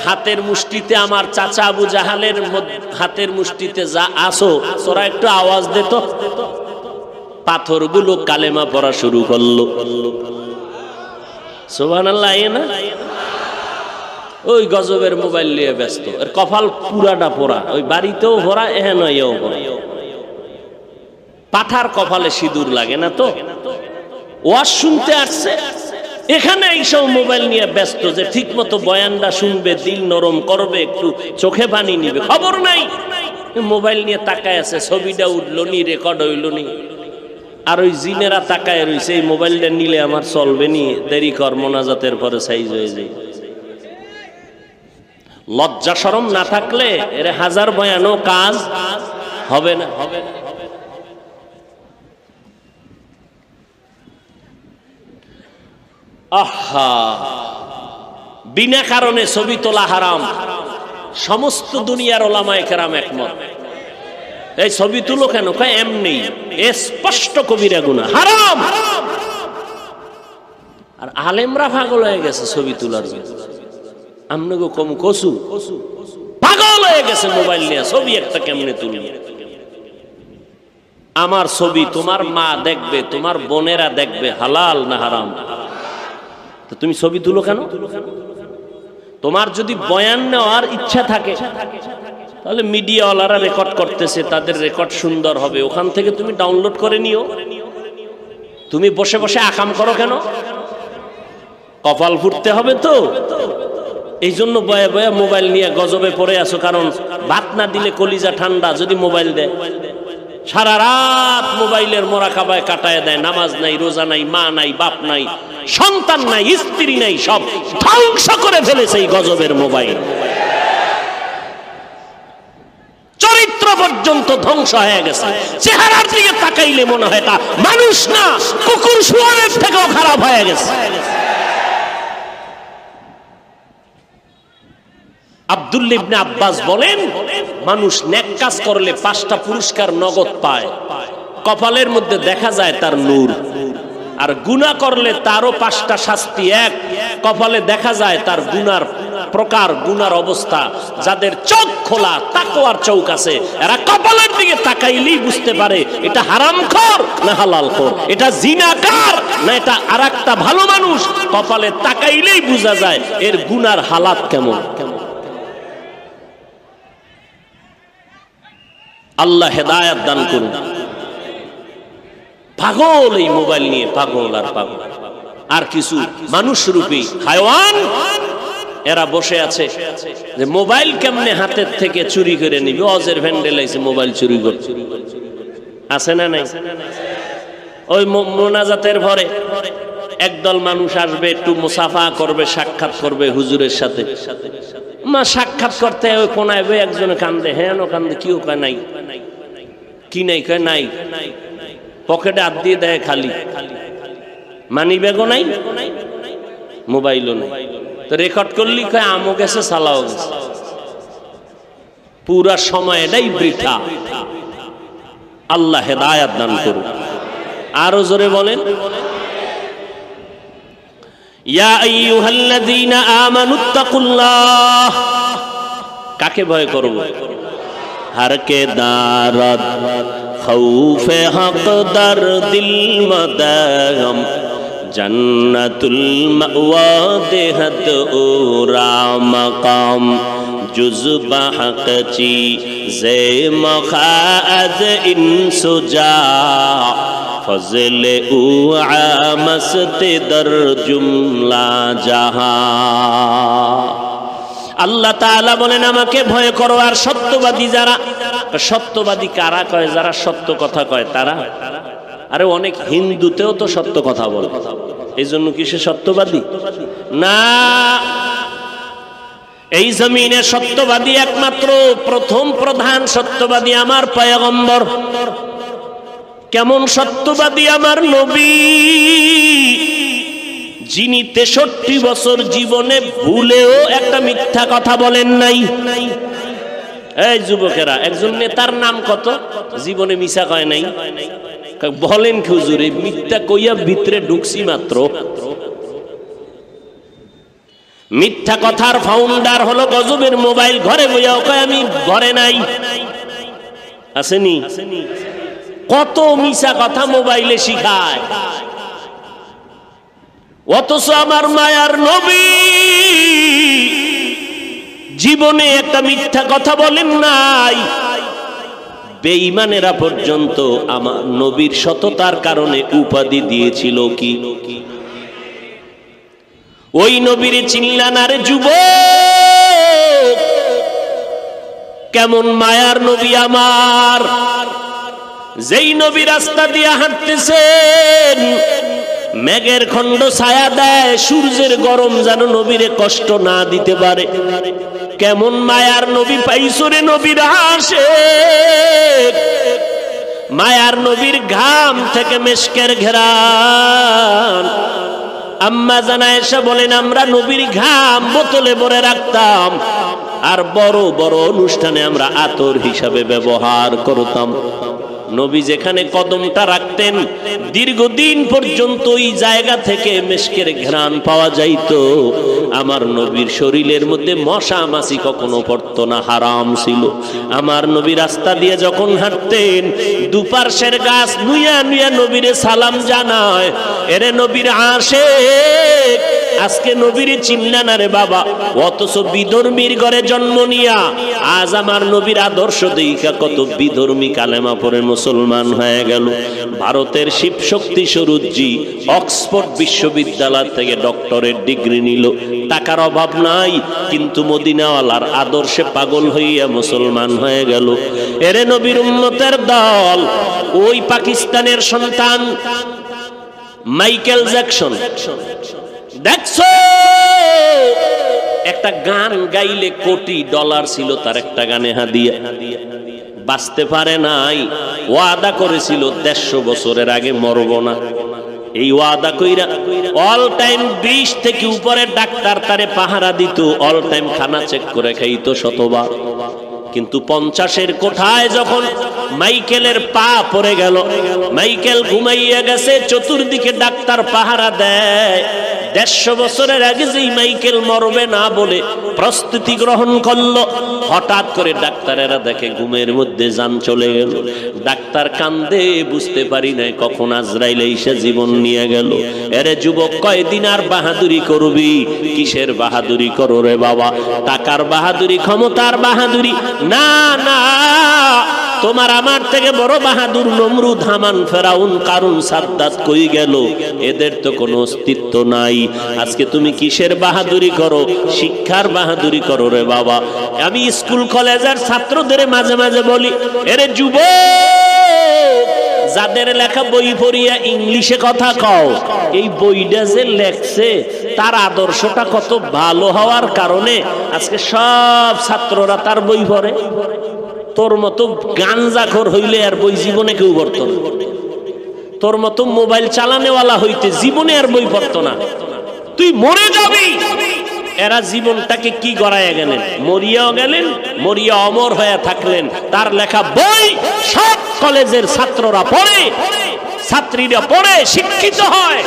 হাতের মুষ্টিতে আমার চাচা আবু জাহালের হাতের মুষ্টিতে যা আসো, তোরা একটু আওয়াজ দে তো। পাথরগুলো কালেমা পড়া শুরু করলো। সুবহানাল্লাহ। না ওই গজবের মোবাইল নিয়ে ব্যস্ত, এর কপাল পুরাটা পোড়া, ওই বাড়িতেও ভরা, এহেন এও ভরা। পাঠার কপালে সিঁদুর লাগে না তো? ওয়াজ শুনতে আসছে, এখানে এইসব মোবাইল নিয়ে ব্যস্ত, যে ঠিক মতো বয়ানটা শুনবে, দিল নরম করবে, একটু চোখে পানি নিবে, খবর নাই। মোবাইল নিয়ে তাকায় আছে, ছবিটা উঠলো নি, রেকর্ড হইল নি। আর ওই জিনেরা তাকায় রইছে, এই মোবাইলটা নিলে আমার চলবে নি, দেরি কর, মোনাজাতের পরে সাইজ হয়ে যায়। লজ্জা শরম না থাকলে এর হাজার বয়ানও কাজ হবে না। আহা, বিনা কারণে ছবি তোলা হারাম। সমস্ত দুনিয়ার ওলামায়ে কেরাম একমত। এই ছবি তুলো কেন? কয় এমনি, স্পষ্ট কবিরা গুনাহ, হারাম। আর আলেমরা পাগল হয়ে গেছে ছবি তোলার জন্য। আমনগো কম কসু পাগল হয়ে গেছে মোবাইল নিয়ে, ছবি একটা কেমনে তুলবে। আমার ছবি তোমার মা দেখবে, তোমার বোনেরা দেখবে, হালাল না হারাম? তো তুমি ছবি তুলো কেন? তোমার যদি বয়ান নেওয়ার ইচ্ছা থাকে তাহলে মিডিয়াওয়ালারা রেকর্ড করতেছে, তাদের রেকর্ড সুন্দর হবে, ওখান থেকে তুমি ডাউনলোড করে নিও। তুমি বসে বসে আকাম করো কেন? কপাল ফুটতে হবে তো, এই জন্য বয়া বয়া মোবাইল নিয়ে গজবে পড়ে আসো। কারণ ভাত না দিলে কলিজা ঠান্ডা যদি মোবাইল দেয়, সারা রাত মোবাইলের মোরাকাবায় কাটায় দেয়, নামাজ নাই, রোজা নাই, মা নাই, বাপ নাই, সন্তান নাই, স্ত্রী নাই, সব ধ্বংস করে ফেলেছে এই গজবের মোবাইল। চরিত্র পর্যন্ত ধ্বংস হয়ে গেছে। চেহারার দিকে তাকাইলে মনে হয় এটা মানুষ না, কুকুর শুয়োরের থেকেও খারাপ হয়ে গেছে। আব্দুল্লাহ ইবনে আব্বাস বলেন, মানুষ নেক কাজ করলে 5টা পুরস্কার নগদ পায়, কপালের মধ্যে দেখা যায় তার নূর। আর গুনাহ করলে তারও 5টা শাস্তি, এক কপালে দেখা যায় তার গুনার প্রকার, গুনার অবস্থা। যাদের চোখ খোলা, তাকওয়ার চোখ আছে, এরা কপালের দিকে তাকাইলেই বুঝতে পারে এটা হারামখোর না হালালখোর, এটা জিনাকার না এটা আরেকটা ভালো মানুষ। কপালে তাকাইলেই বোঝা যায় এর গুনার হালাত কেমন। আল্লাহ হেদায়েত দান করুন। পাগল এই মোবাইল নিয়ে, পাগল আর পাগল। আর কিছু মানুষ রূপী হায়ওয়ান এরা বসে আছে যে মোবাইল কেমনে হাতের থেকে চুরি করে নিবে। অজের ভ্যান্ডেল আইছে মোবাইল চুরি করছে, আছে না নাই? ওই মোনাজাতের ভরে একদল মানুষ আসবে, একটু মুসাফা করবে, সাক্ষাৎ করবে হুজুরের সাথে। মা সাক্ষাৎ করতে ওই কোনায় একজনে কান্দে, হ্যাঁ কান্দে, কিও কয় নাই, কি নাই, কয় নাই, পকেটে হাত দিয়ে দেয় খালি, মানি ব্যাগও নাই, মোবাইলও নাই। তো রেকর্ড করলি কয় আমও গেছে, সালাও গেছে, পুরা সময় এটাই বৃথা। আল্লাহ হেদায়েত দান করুন। আরো জোরে বলেন, ইয়া আইয়ুহাল্লাযীনা আমানুত্তাকুল্লাহ। কাকে ভয় করব? हर के दारद खौफे हक दर दिल मदगम जन्नतुल मअवा देहत उरा मकाम जुज़ हक ची जे मखाद इंसुजा फजल उ आमस्त दर जुमला जहां। আল্লাহ তাআলা বলেন আমাকে ভয় করো। আর সত্যবাদী যারা, সত্যবাদী কারা কয়? যারা সত্য কথা কয় তারা। আরে অনেক হিন্দুতেও তো সত্য কথা বলে, এই জন্য কি সে সত্যবাদী না? এই জমিনে সত্যবাদী একমাত্র প্রথম প্রধান সত্যবাদী আমার পয়গম্বর। কেমন সত্যবাদী? আমার নবী, যিনি 63 বছর জীবনে ভুলেও একটা মিথ্যা কথা বলেন নাই। এই যুবকেরা, একজন নেতার নাম কত জীবনে মিছা কয় নাই? বলেন কি হুজুর, এই মিথ্যা কইয়া ভিতরে ঢুকছি মাত্র। মিথ্যা কথার ফাউন্ডার হলো গজবের মোবাইল। ঘরে বইয়াও কয় আমি ঘরে নাই, আসেনি? কত মিছা কথা মোবাইলে শিখায়। অথচ আমার মায়ার নবী জীবনে একটা মিথ্যা কথা বলেন নাই। বেঈমানেরা পর্যন্ত আমার নবীর সততার কারণে উপাধি দিয়েছিল কি? ওই নবীর চিনলা না রে যুবক? কেমন মায়ার নবী আমার, যেই নবী রাস্তা দিয়ে হাঁটতেছেন মেঘের খণ্ড ছায়া দেয়, সূর্যের গরম যেন নবীরে কষ্ট না দিতে পারে। কেমন মায়ার নবী পাইছো রে নবীর আশিক। মায়ার নবীর ঘাম থেকে মেশকের ঘেরান। আম্মা জান আয়েশা বলেন আমরা নবীর ঘাম বোতলে ভরে রাখতাম, আর বড় বড় অনুষ্ঠানে আমরা আতর হিসাবে ব্যবহার করতাম। নবী যেখানে কদমটা রাখতেন দীর্ঘদিন পর্যন্ত ওই জায়গা থেকে মেশকের ঘ্রাণ পাওয়া যাইতো। আমার নবীর শরীরের মধ্যে মশা মাছি কখনো পড়তো না, হারাম ছিল। আমার নবী রাস্তা দিয়ে যখন হাঁটতেন দুপার্শ্বের গাছ নুইয়া নুইয়া নবীরে সালাম জানায়, এরে নবীর আশিক আজকে নবীর চিন্না না রে বাবা, অথচ বিধর্মীর ঘরে জন্ম নিয়া আজ আমার নবীর আদর্শ দেখা কত বিধর্মী কালেমা পড়ে মুসলমান হয়ে গেল। ভারতের শিবশক্তি স্বরূপজি অক্সফোর্ড বিশ্ববিদ্যালয় থেকে ডক্টরেট ডিগ্রি নিল, টাকার অভাব নাই, কিন্তু মদিনাওয়ালার আদর্শে পাগল হইয়া মুসলমান হয়ে গেল। এরে নবীর উম্মতের দল, ওই পাকিস্তানের সন্তান মাইকেল জ্যাকসন, দেখছো একটা গান গাইলে কোটি ডলার ছিল তার একটা গানে হাদিয়া, বাঁচতে পারে নাই। ওয়াদা করেছিল 150 বছরের আগে মরব না। এই ওয়াদা কইরা অল টাইম 20 থেকে উপরে ডাক্তার তারে পাহারা দিত, অল টাইম খানা চেক করে খাইতো শতবার। কিন্তু 50-এর কোঠায় যখন মাইকেলের পা পড়ে গেল, মাইকেল ঘুমাইয়া গেছে, চতুর্দিকে ডাক্তার পাহারা দেয়। 150 বছরের আগে যেই মাইকেল মরবে না বলে প্রস্তুতি গ্রহণ করলো, হঠাৎ করে ডাক্তারেরা দেখে ঘুমের মধ্যে জান চলে গেল। ডাক্তার কান্দে, বুঝতে পারি নাই কখন আজরাইল এসে জীবন নিয়ে গেল। এরে যুবক, কয়দিন আর বাহাদুরি করবি? কিসের বাহাদুরি করো রে বাবা? টাকার বাহাদুরি, ক্ষমতার বাহাদুরি না, না। তোমার আমার থেকে বড় বাহাদুর নমরুদ, হামান, ফেরাউন, কারুন, সাদ্দাত কই গেল? এদের তো কোনো অস্তিত্ব নাই। আজকে তুমি কিসের বাহাদুরি করো? শিক্ষার বাহাদুরি করো রে বাবা। আমি স্কুল কলেজের ছাত্রদের মাঝে মাঝে বলি, এরে যুবক, যাদের লেখা বই পড়িয়া ইংলিশে কথা কও, এই বইটা যে লেখছে তার আদর্শটা কত ভালো হওয়ার কারণে আজকে সব ছাত্ররা তার বই পড়ে। তোর মতো গাঞ্জাখোর হইলে আর বই জীবনে কেউ পড়তো না। তোর মতো মোবাইল চালানেওয়ালা হইতে জীবনে আর বই পড়তো না। তুই মরে যাবি। এরা জীবনটাকে কি গড়াইয়া গেলেন, মরিয়াও গেলেন, মরিয়া অমর হয়ে থাকলেন। তার লেখা বই সব কলেজের ছাত্ররা পড়ে, ছাত্রীরা পড়ে, শিক্ষিত হয়।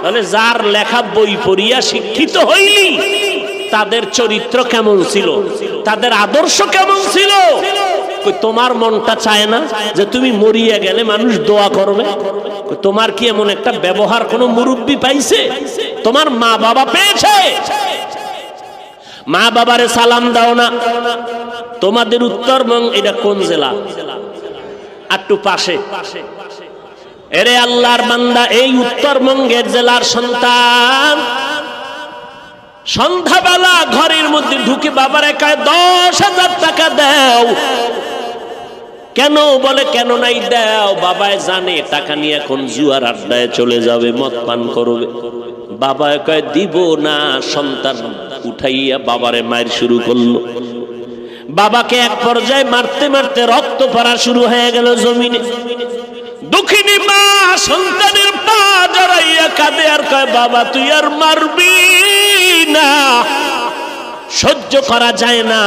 তাহলে যার লেখা বই পড়িয়া শিক্ষিত হইলি, তাদের চরিত্র কেমন ছিল, তাদের আদর্শ কেমন ছিল? তোমার মনটা চায় না যে তুমি মরিয়া গেলে মানুষ দোয়া করবে? তোমার কি এমন একটা ব্যবহার কোন মুরব্বী পাইছে? তোমার মা বাবা পেয়েছে? মা বাবারে সালাম দাও না। তোমাদের উত্তরবঙ্গ, এটা কোন জেলা? একটু পাশে। এরে আল্লাহর বান্দা, এই উত্তরবঙ্গের জেলার সন্তান সন্ধ্যাবেলা ঘরের মধ্যে ঢুকে বাবারে কয় 10,000 টাকা দাও। কেন? বলে কেন নাই দাও? বাবায় জানে টাকা নিয়ে এখন জুয়ার আড্ডায় চলে যাবে, মদ পান করবে। বাবায় কয় দিব না। সন্তান উঠাইয়া বাবারে মায়ের শুরু করলো। বাবাকে এক পর্যায়ে মারতে মারতে রক্ত পড়া শুরু হয়ে গেল জমিনে। দুঃখিনী মা সন্তানের পা জড়াইয়া কাঁদে আর কয়, বাবা তুই আর মারবি না, সহ্য করা যায় না।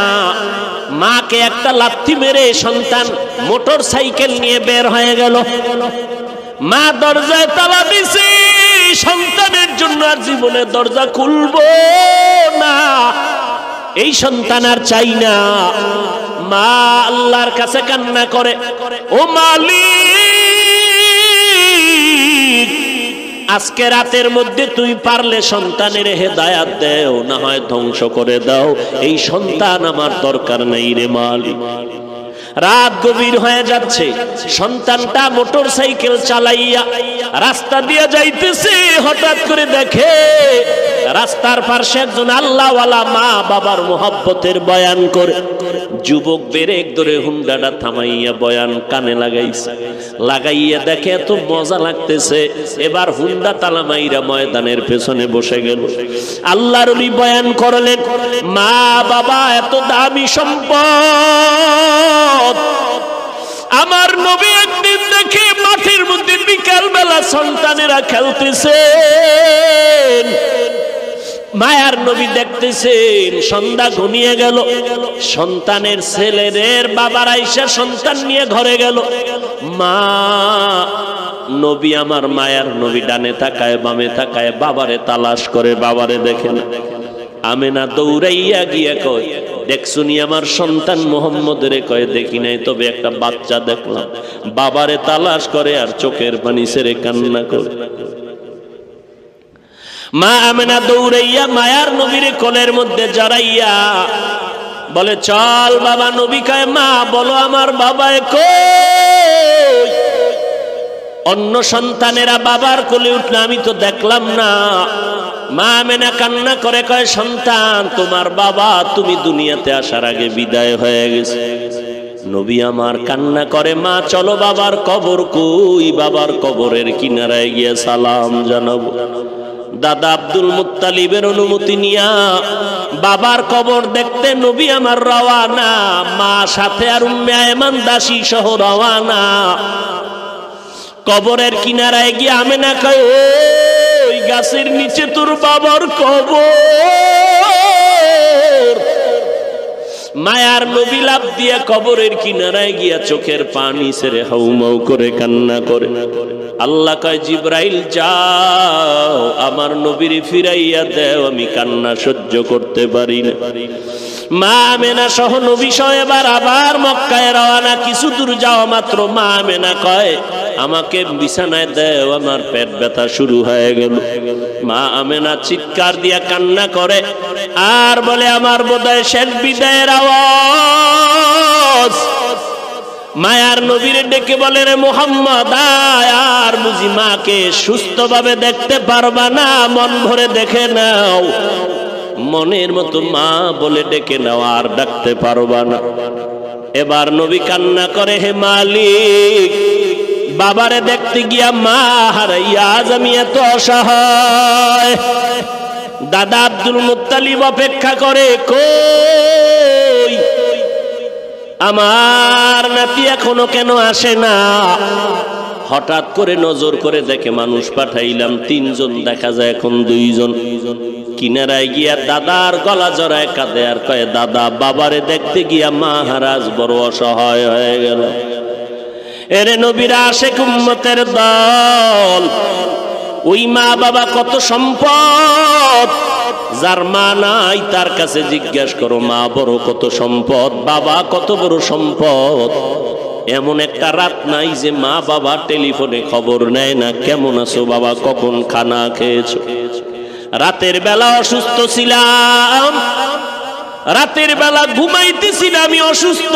মাকে একটা লাথি মেরে সন্তান মোটর সাইকেল নিয়ে বের হয়ে গেল। মা দরজায় তালা দিছে, সন্তানের জন্য আর জীবনে দরজা খুলবো না, এই সন্তান আর চাই না। মা আল্লাহর কাছে কান্না করে, ও মালিক, আজকে রাতের মধ্যে তুই পারলে সন্তানের হেদায়াত দেও, না হয় ধ্বংস করে দাও। এই সন্তান আমার দরকার নেই রে মালিক। রাত গভীর হয়ে যাচ্ছে, সন্তানটা মোটর সাইকেল চালাইয়া রাস্তা দিয়ে যাইতেছে। হঠাৎ করে দেখে রাস্তার পাশে একজন আল্লাহওয়ালা মা বাবার মোহব্বতের বয়ান করে। যুবক ব্রেক ধরে হুন্ডাটা থামাইয়া বয়ান কানে লাগাইছে। লাগাইয়া দেখে এত মজা লাগতেছে, এবার হুন্ডা তালা মাইরা ময়দানের পেছনে বসে গেল। আল্লাহর ওলি বয়ান করলেন, মা বাবা এত দামি সম্পদ। আমার নবী একদিন দেখে মাঠের মধ্যে বিকাল বেলা সন্তানেরা খেলতেছেন। মায়ার নবী দেখতেছেন সন্ধ্যা ঘনিয়ে গেল, সন্তানের ছেলেদের বাবার আইসা সন্তান নিয়ে ঘরে গেল। মা নবী, আমার মায়ার নবী ডানে তাকায় বামে তাকায়, বাবারে তালাশ করে, বাবারে দেখে না। আমেনা দৌড়াইয়া গিয়া কয়, দেখছুনি আমার সন্তান মোহাম্মদের? কয় দেখি নাই, তবে একটা বাচ্চা দেখলাম। বাবারে তালাশ করে আর চোখের পানি ছেড়ে কান্না করে। মা আমেনা দৌড়াইয়া মায়ার নবীর কোলের মধ্যে জড়াইয়া বলে, চল বাবা। নবী কয়, মা বলো আমার বাবায় কই? অন্য সন্তানেরা বাবার কোলে উঠলে আমি তো দেখলাম না। মা আমেনা কান্না করে কয়, সন্তান তোমার বাবা তুমি দুনিয়াতে আসার আগে বিদায় হয়ে গেছে। নবী আমার কান্না করে, মা চলো বাবার কবর কই? বাবার কবরের কিনারায় গিয়ে সালাম জানাবো। দাদা আব্দুল মুত্তালিবের অনুমতি নিয়া বাবার কবর দেখতে নবী আমার রওয়ানা। মা সাথে আর উম্মে আয়মান দাসী সহ রওয়ানা। কবরের কিনারায় গিয়ে আমেনা কয়, ওই গাছের নিচে তোর বাবার কবর। মায়ার নবী লাফ দিয়া কবরের কিনারায় গিয়া চোখের পানি ছেড়ে হাউমাউ করে কান্না করে। আল্লাহ কয়, জিব্রাইল যাও আমার নবীর ফিরাইয়া দেও, আমি কান্না সহ্য করতে পারি না। মা আমেনা সহ নবী সহ এবার আবার মক্কায় রওনা। কিছু দূর যাওয়া মাত্র মা আমেনা কয়, আমাকে বিছানায় দেও, আমার পেট ব্যথা শুরু হয়ে গেল। মা আমেনা চিৎকার দিয়া কান্না করে আর বলে, আমার বোধহয় শেষ বিদায়ের আওয়াজ। মায়ার নবীর ডেকে বলে, রে মুহাম্মদ আর বুঝি মাকে সুস্থভাবে দেখতে পারবা না? মন ভরে দেখে নাও। মনের মতো মা বলে ডেকে নাও, আর ডাকতে পারবা না। এবার নবী কান্না করে, হে মালিক, বাবারে দেখতে গিয়া মা হারাইয়া আজ আমি এত অসহায়। দাদা আব্দুল মুত্তালিব অপেক্ষা করে, কই আমার নাতি এখনো কেন আসে না? হঠাৎ করে নজর করে দেখে মানুষ পাঠাইলাম 3 জন, দেখা যায় এখন 2 জন। কিনারায় গিয়া দাদার গলা জড়ায় কাঁদে আর কয়ে, দাদা বাবারে দেখতে গিয়া মা হারাজ বড় অসহায় হয়ে গেল। এরে নবীর আশিক উম্মতের দল, ওই মা বাবা কত সম্পদ। যার মা নাই তার কাছে জিজ্ঞাসা করো, মা বড় কত সম্পদ, বাবা কত বড় সম্পদ। এমন একটা রাত নাই যে মা বাবা টেলিফোনে খবর নেয় না, কেমন আছো বাবা, কখন খানা খেয়েছো। রাতের বেলা অসুস্থ ছিলাম, রাতের বেলা ঘুমাইতেছিলাম, আমি অসুস্থ,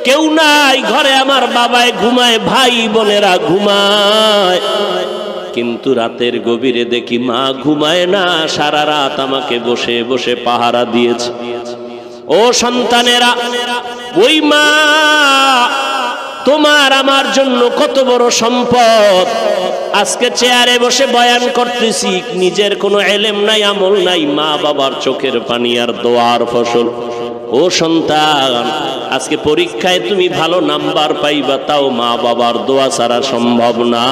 কেউ নাই ঘরে, আমার বাবায় ঘুমায়, ভাই বোনেরা ঘুমায়, কিন্তু রাতের গভীরে দেখি মা ঘুমায় না, সারা রাত আমাকে বসে বসে পাহারা দিয়েছে। ও সন্তানেরা, ওই মা তোমার আমার জন্য কত বড় সম্পদ। আজকে চেয়ারে বসে বয়ান করতেছি, নিজের কোনো এলেম নাই, আমল নাই, মা বাবার চোখের পানি আর দোয়ার ফসল। ও সন্তান, আজকে পরীক্ষায় তুমি ভালো নাম্বার পাইবা, তাও মা বাবার দোয়া ছাড়া সম্ভব না।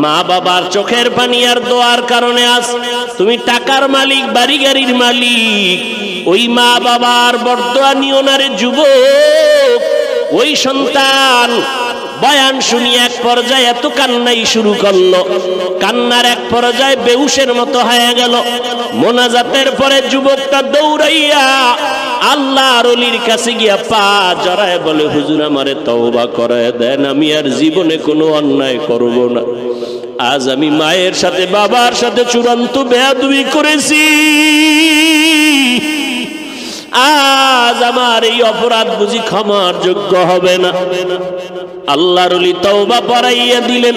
মা বাবার চোখের পানি আর দোয়ার কারণে আজ তুমি টাকার মালিক, বাড়ি গাড়ির মালিক। ওই মা বাবার বরদোয়া নিও না রে যুবক। ওই সন্তান বয়ান শুনিয়ে এক পর্যায়ে এত কান্নাই শুরু করলো, কান্নার এক পর্যায়ে বেহুশের মতো হয়ে গেল। মোনাজাতের পরে যুবকটা দৌড়াইয়া আল্লাহর ওলির কাছে গিয়া পা জড়ায় বলে, হুজুর আমারে তওবা করায় দেন, আমি আর জীবনে কোনো অন্যায় করব না। আজ আমি মায়ের সাথে বাবার সাথে চূড়ান্ত বেয়াদবি করেছি, আজ আমার এই অপরাধ বুঝি ক্ষমার যোগ্য হবে না। আল্লাহর ওলি তওবা পড়াইয়া দিলেন।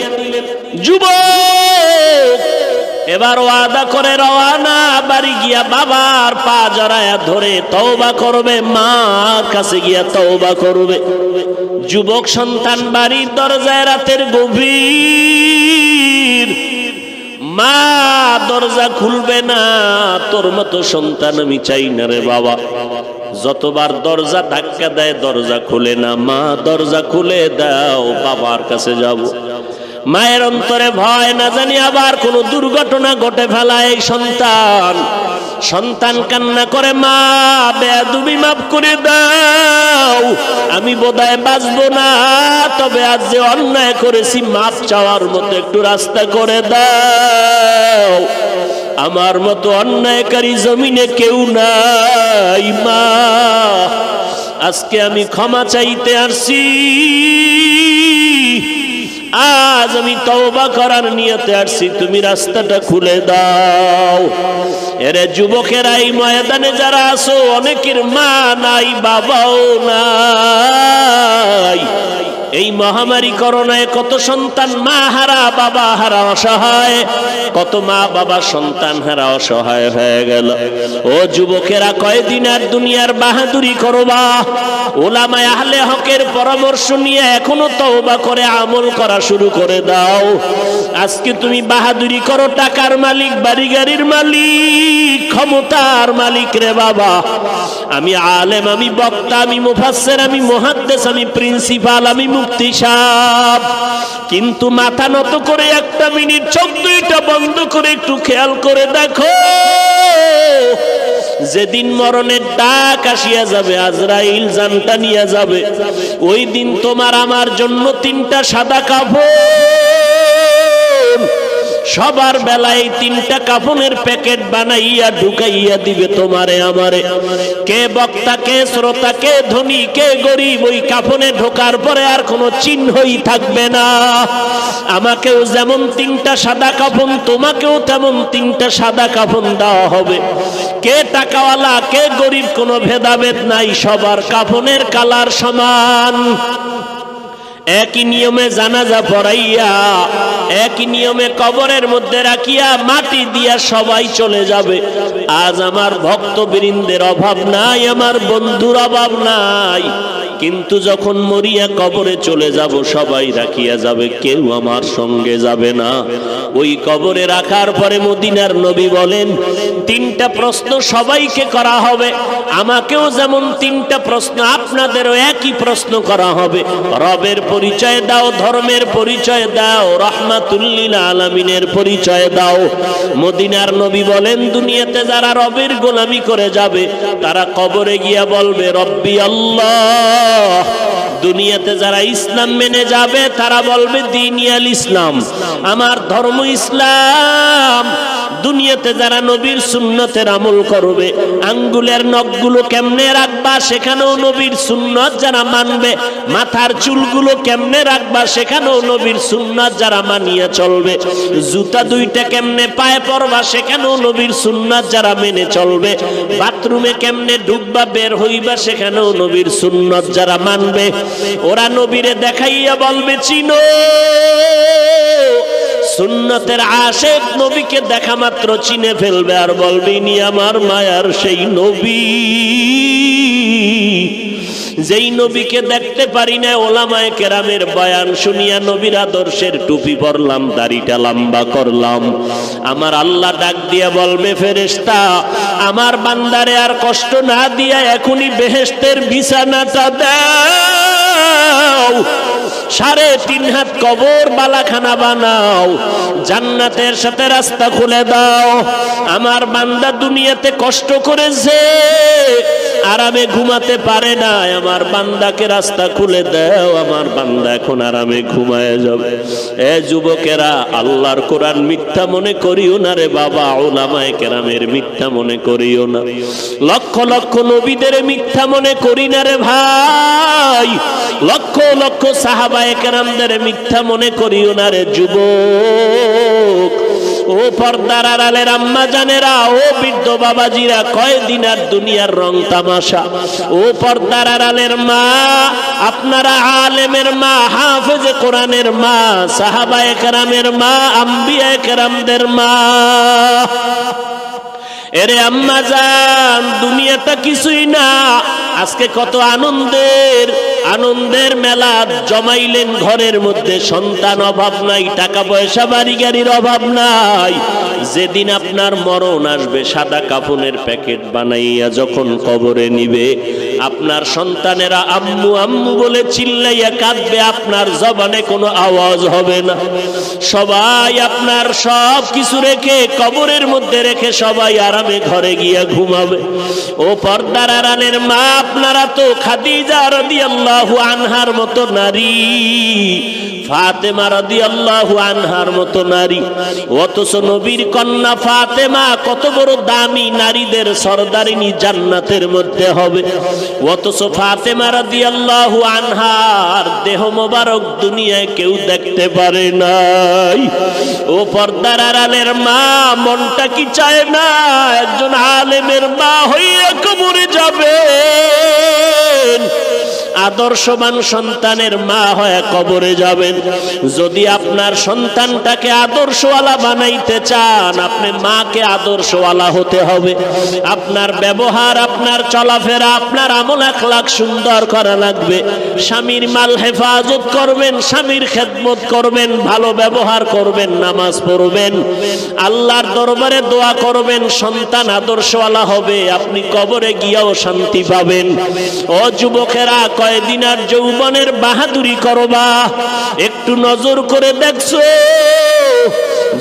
যুবক এবার ওয়াদা করে রওয়ানা, বাড়ি গিয়া বাবার পা জড়ায়া ধরে তওবা করবে, মার কাছে গিয়া তওবা করবে। যুবক সন্তান বাড়ির দরজায় রাতের গভীর, মা দরজা খুলবে না। তোর মতো সন্তান আমি চাই না রে বাবা। যতবার দরজা ধাক্কা দেয় দরজা খুলে না, মা দরজা খুলে দাও, বাবার কাছে যাব। মায়ের অন্তরে ভয়, না জানি আবার কোনো দুর্ঘটনা ঘটে ফেলায় এই সন্তান। সন্তান কান্না করে, মা বেয়াদবি মাফ করে দাও, আমি বোধহয় বাঁচবো না, তবে আজ যে অন্যায় করেছি মাফ চাওয়ার মতো একটু রাস্তা করে দাও। আমার মতো অন্যায়কারী জমিনে কেউ নাই মা, আজকে আমি ক্ষমা চাইতে আসছি। আজ আমি তওবা করার নিয়তে আসছি, তুমি রাস্তাটা খুলে দাও। এরে যুবকেরা, এই ময়দানে যারা আছো, অনেকের মা নাই, বাবাও নাই। এই মহামারী করোনায় কত সন্তান মা হারা, বাবা হারা, অসহায়। কত মা বাবা সন্তান হারা, অসহায় হয়ে গেল। ও যুবকেরা, কয়দিন আর দুনিয়ার বাহাদুরি করবা? ওলামায়ে আহলে হকের পরামর্শ নিয়ে এখনো তওবা করে আমল করা শুরু করে দাও। আজকে তুমি বাহাদুরি করো, টাকার মালিক, বাড়ি গাড়ির মালিক, ক্ষমতার মালিক রে বাবা। আমি আলেম, আমি বক্তা, আমি মুফাসসির, আমি মুহাদ্দিস, আমি প্রিন্সিপাল, আমি মুফতি সাহেব, কিন্তু মাথা নত করে একটা মিনিট চোখ দুইটা বন্ধ করে একটু খেয়াল করে দেখো, যেদিন মরণের ডাক আসিয়া যাবে, আজরাইল জানটা নিয়ে যাবে, ওই দিন তোমার আমার জন্য 3টা সাদা কাফন সবার বেলায় 3টা কাফনের প্যাকেট বানাইয়া ঢুকাইয়া দিবে তোমারে আমারে। কে বক্তা, কে শ্রোতা, কে ধনী, কে গরিব, ওই কাফনে ঢোকার পরে আর কোনো চিহ্নই থাকবে না। আমাকেও যেমন 3টা সাদা কাফন, তোমাকেও তেমন 3টা সাদা কাফন দেওয়া হবে। কে টাকাওয়ালা, কে গরিব, কোনো ভেদাভেদ নাই, সবার কাফনের কালার সমান। একই নিয়মে জানাজা পড়াইয়া, একই নিয়মে কবরের মধ্যে রাখিয়া মাটি দিয়া সবাই চলে যাবে। আজ আমার ভক্তবৃন্দের অভাব নাই, আমার বন্ধুর অভাব নাই, কিন্তু যখন মরিয়া কবরে চলে যাব, সবাই রাখিয়া যাবে, কেউ আমার সঙ্গে যাবে না। ওই কবরে রাখার পরে মদিনার নবী বলেন, 3টা প্রশ্ন সবাইকে করা হবে। আমাকেও যেমন 3টা প্রশ্ন, আপনাদেরও একই প্রশ্ন করা হবে। রবের পরিচয় দাও, ধর্মের পরিচয় দাও, রাহমাতুল লিল আলামিনের পরিচয় দাও। মদিনার নবী বলেন, দুনিয়াতে যারা রবের গোলামি করে যাবে, তারা কবরে গিয়া বলবে রব্বি আল্লাহ। দুনিয়াতে যারা ইসলাম মেনে যাবে, তারা বলবে দীনিয়াল ইসলাম, আমার ধর্ম ইসলাম। দুনিয়াতে যারা নবীর সুন্নতের আমল করবে, আঙ্গুলের নখগুলো কেমনে রাখবা, সেখানেও নবীর সুন্নত যারা মানবে। মাথার চুলগুলো কেমনে রাখবা, সেখানেও নবীর সুন্নত যারা মানিয়ে চলবে। জুতা 2টা কেমনে পায়ে পরবা, সেখানেও নবীর সুন্নত যারা মেনে চলবে। বাথরুমে কেমনে ঢুকবা, বের হইবা, সেখানেও নবীর সুন্নত যারা মানবে। ওরা নবীরে দেখাইয়া বলবে চিনো। সুন্নতের আশেক নবীকে দেখা মাত্র চিনে ফেলবে, আর বলবে ইনি আমার মায়ার সেই নবী, যেই নবীকে দেখতে পারি না। ওলামায়ে কেরামের বয়ান শুনিয়া নবীর আদর্শের টুপি পরলাম, দাড়িটা লম্বা করলাম। আমার আল্লাহ ডাক দিয়া বলবে, ফেরেশতা, আমার বান্দারে আর কষ্ট না দিয়া এখনই বেহেশতের বিছানাটা দাও, 3.5 হাত কবর বালাখানা বানাও, জান্নাতের সাথে রাস্তা খুলে দাও। আমার বান্দা দুনিয়াতে কষ্ট করেছে, আরামে ঘুমাতে পারে না, আমার বান্দাকে রাস্তা খুলে দাও, আমার বান্দা এখন আরামে ঘুমায় যাবে। এ যুবকেরা, আল্লাহর কোরআন মিথ্যা মনে করিও না রে বাবা, উলামায়ে কেরামের মিথ্যা মনে করিও না, লক্ষ লক্ষ নবীদের মিথ্যা মনে করি না রে ভাই, লক্ষ লক্ষ সাহাবায়ে কেরামদের মিথ্যা মনে করিও না রে যুবক। ও পর্দার আড়ালের আম্মা জানেরা, ও বৃদ্ধ বাবাজিরা, কয়দিন আর দুনিয়ার রং তামাশা। ও পর্দার আড়ালের মা, আপনারা আলেমের মা, হাফেজে কোরআনের মা, সাহাবায়ে কেরামের মা, আম্বিয়ায়ে কেরামদের মা। এরে আম্মা জান, দুনিয়াটা কিছুই না। আজকে কত আনন্দের মেলা জমাইলেন ঘরের মধ্যে, সন্তান অভাব নাই, টাকা পয়সা বাড়ি গাড়ির অভাব নাই। যেদিন আপনার মরণ আসবে, সাদা কাফনের প্যাকেট বানাইয়া যখন কবরে নিবে, আপনার সন্তানেরা আম্মু আম্মু বলে চিল্লাইয়া কাঁদবে, আপনার জবানে কোনো আওয়াজ হবে না। সবাই আপনার সব কিছু রেখে, কবরের মধ্যে রেখে সবাই আরামে ঘরে গিয়া ঘুমাবে। ও পর্দার আড়ালের মা, আপনারা তো খাদিজা রাদিয়াল্লাহু রাদিয়াল্লাহু আনহার মতো নারী, ফাতেমা রাদিয়াল্লাহু আনহার মতো নারী। অথচ নবীর কন্যা ফাতেমা কত বড় দামি নারীদের সরদারিনী জান্নাতের মধ্যে হবে। অথচ ফাতেমা রাদিয়াল্লাহু আনহার দেহ মোবারক দুনিয়ায় কেউ দেখতে পারে নাই। ও পর্দার আড়ালের মা, মনটা কি চায় না একজন আলেমের মা হইয়া কবরে যাবেন? আদর্শবান সন্তানের মা হয়ে কবরে যাবেন। যদি আপনার সন্তানটাকে আদর্শওয়ালা বানাইতে চান, আপনি মাকে আদর্শওয়ালা হতে হবে। আপনার ব্যবহার, আপনার চলাফেরা, আপনার আমল আখলাক সুন্দর করা লাগবে। স্বামীর মাল হেফাজত করবেন, স্বামীর খেদমত করবেন, ভালো ব্যবহার করবেন, নামাজ পড়বেন, আল্লাহর দরবারে দোয়া করবেন। সন্তান আদর্শওয়ালা হবে, আপনি কবরে গিয়েও শান্তি পাবেন। ও যুবকেরা, কয়দিন আর যৌবনের বাহাদুরি করবা? একটু নজর করে দেখছো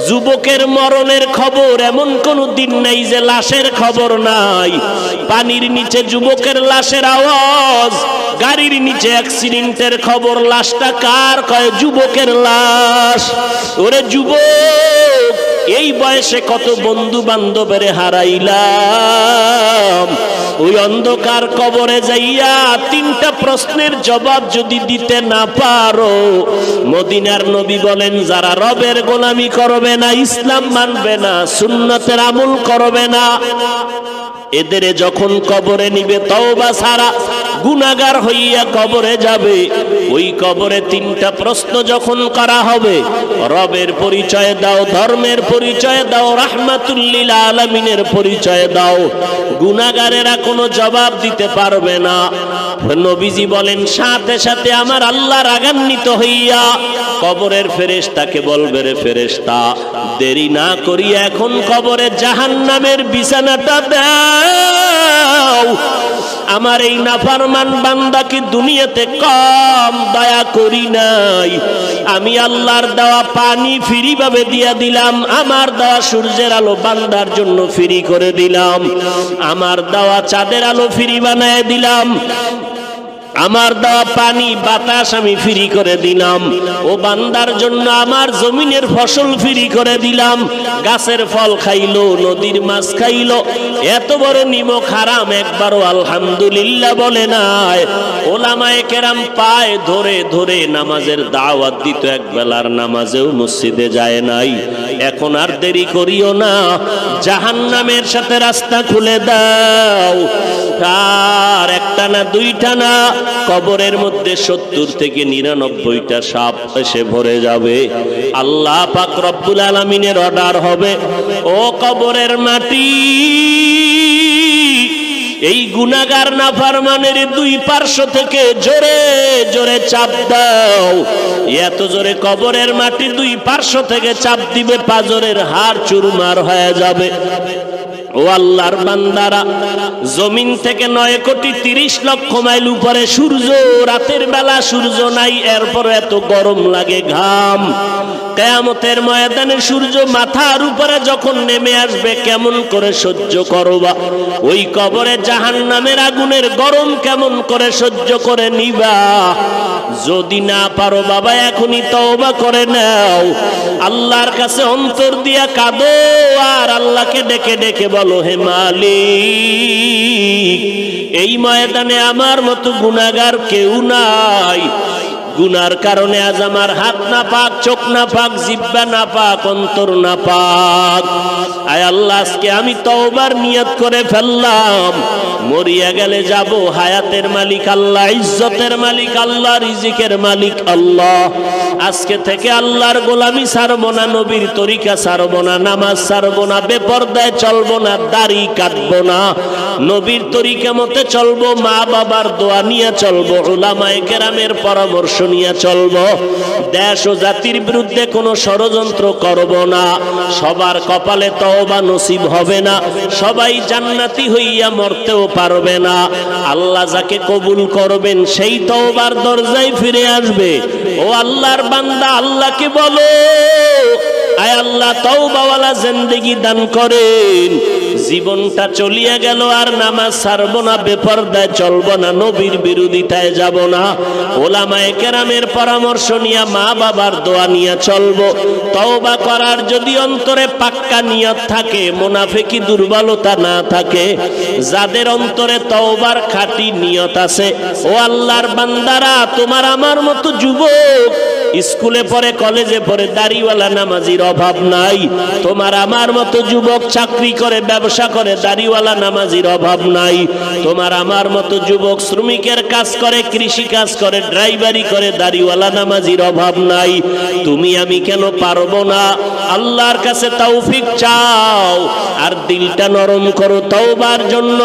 যুবকের মরণের খবর এমন কোন দিন নাই যে লাশের খবর নাই। পানির নিচে যুবকের লাশের আওয়াজ, গাড়ির নিচে অ্যাক্সিডেন্টের খবর। লাশটা কার? কয় যুবকের লাশ। ওরে যুবক, এই বয়সে কত বন্ধু বান্ধবের হারাইলাম। ওই অন্ধকার কবরে যাইয়া তিনটা প্রশ্নের জবাব যদি দিতে না পারো, মদিনার নবী বলেন যারা রবের গোলামি করবে না, ইসলাম মানবে না, সুন্নতের আমল করবে না, এদের যখন কবরে নিবে তওবা ছাড়া গুনাহগার হইয়া কবরে যাবে। ওই কবরে তিনটা প্রশ্ন যখন করা হবে, রবের পরিচয় দাও, ধর্মের পরিচয় দাও, রাহমাতুল লিল আলামিনের পরিচয় দাও, গুনাহগারেরা কোনো জবাব দিতে পারবে না। নবীজি বলেন সাথে সাথে আমার আল্লাহ রাগান্বিত হইয়া কবরের ফেরেশতাকে বলবে, রে ফেরেশতা, দেরি না করিয়া এখন কবরে জাহান্নামের বিছানাটা দাও। আমার এই নাফরমান বান্দাকে দুনিয়াতে কম দয়া করি নাই। আমি আল্লাহর দেওয়া পানি ফ্রি ভাবে দিয়া দিলাম, আমার দেওয়া সূর্যের আলো বান্দার জন্য ফ্রি করে দিলাম, আমার দেওয়া চাঁদের আলো ফ্রি বানায় দিলাম, আমার দেওয়া পানি বাতাস আমি ফ্রি করে দিলাম। ও বান্দার জন্য আমার জমিনের ফসল ফ্রি করে দিলাম। গাছের ফল খাইলো, নদীর মাছ খাইলো, এত বড় নিমক হারাম একবারও আলহামদুলিল্লাহ বলে নাই। ওলামায়ে কেরাম পায় ধরে ধরে নামাজের দাওয়াত দিত, এক বেলার নামাজেও মসজিদে যায় নাই। এখন আর দেরি করিও না, জাহান্নামের সাথে রাস্তা খুলে দাও। আর একটা না দুইটা না, কবরের মধ্যে 70 থেকে 99টা সাপ এসে ভরে যাবে। আল্লাহ পাক রব্বুল আলামিনের অর্ডার হবে, ও কবরের মাটি, এই গুনাহগার নাফরমানের দুই পার্শ্ব থেকে জোরে জোরে চাপ দাও। এত জোরে কবরের মাটি দুই পার্শ্ব থেকে চাপ দিবে, পাজরের হাড় চুরমার হয়ে যাবে। ও আল্লাহর বান্দারা, জমিন থেকে 9,30,00,000 মাইল উপরে সূর্য, রাতের বেলা সূর্য নাই, এরপর এত গরম লাগে, ঘাম। কিয়ামতের ময়দানে সূর্য মাথার উপরে যখন নেমে আসবে, কেমন করে সহ্য করবা? ওই কবরে জাহান্নামের আগুনের গরম কেমন করে সহ্য করে নিবা? যদি না পারো বাবা, এখনই তওবা করে নাও, আল্লাহর কাছে অন্তর দিয়া কাঁদো, আর আল্লাহকে ডেকে ডেকে বলো, হে মালিক, এই ময়দানে আমার মতো গুনাহগার কেউ নাই। গুনার কারণে আজ আমার হাত না পাক, চোখ না পাক, জিহ্বা না পাক, অন্তর না পাক। আয় আল্লাহ, আজকে আমি তওবার নিয়ত করে ফেললাম। মরিয়া গেলে যাব, হায়াতের মালিক আল্লাহ, ইজ্জতের মালিক আল্লাহ, রিজিকের মালিক আল্লাহ। আজকে থেকে আল্লাহর গোলামি ছাড়বো না, নবীর তরিকা ছাড়বো না, নামাজ ছাড়বো না, বেপরদায় চলবো না, দাড়ি কাটবো না, নবীর তরিকা মতে চলবো, মা বাবার দোয়া নিয়ে চলবো, উলামায়ে কেরামের পরামর্শ নিয়ে চলবো। দেশ ও জাতির বিরুদ্ধে কোনো ষড়যন্ত্র করব না। সবার কপালে তওবা নসিব হবে না, সবাই জান্নাতি হইয়া মরতেও পারবে না। আল্লাহ যাকে কবুল করবেন সেই তওবার দরজায় ফিরে আসবে। ও আল্লাহর বান্দা, আল্লাহকে বলো, আয় আল্লাহ তওবাওয়ালা জিন্দেগি দান করেন, জীবনটা চলিয়ে গেল আর নামাজ ছাড়বো না, বেপরদায় চলবো না, নবীর বিরোধিতায় যাব না, ওলামায়ে কেরামের পরামর্শ নিয়ে মা বাবার দোয়া নিয়ে চলবো। তওবা করার যদি অন্তরে পাক্কা নিয়ত থাকে, মুনাফিকি দুর্বলতা না থাকে, যাদের অন্তরে তওবার খাঁটি নিয়ত আছে, ও আল্লাহর বান্দারা, তোমার আমার মতো যুবক স্কুলে পড়ে, কলেজে পড়ে, দাড়িওয়ালা নামাজির অভাব নাই। তোমার আমার মতো যুবক চাকরি করে, ব্যবসা করে, দাড়িওয়ালা নামাজির অভাব নাই। তোমার আমার মতো যুবক শ্রমিকের কাজ করে, কৃষি কাজ করে, ড্রাইভারি করে, দাড়িওয়ালা নামাজির অভাব নাই। তুমি আমি কেন পারবো না? আল্লাহর কাছে তৌফিক চাও আর দিলটা নরম করো তওবার জন্য।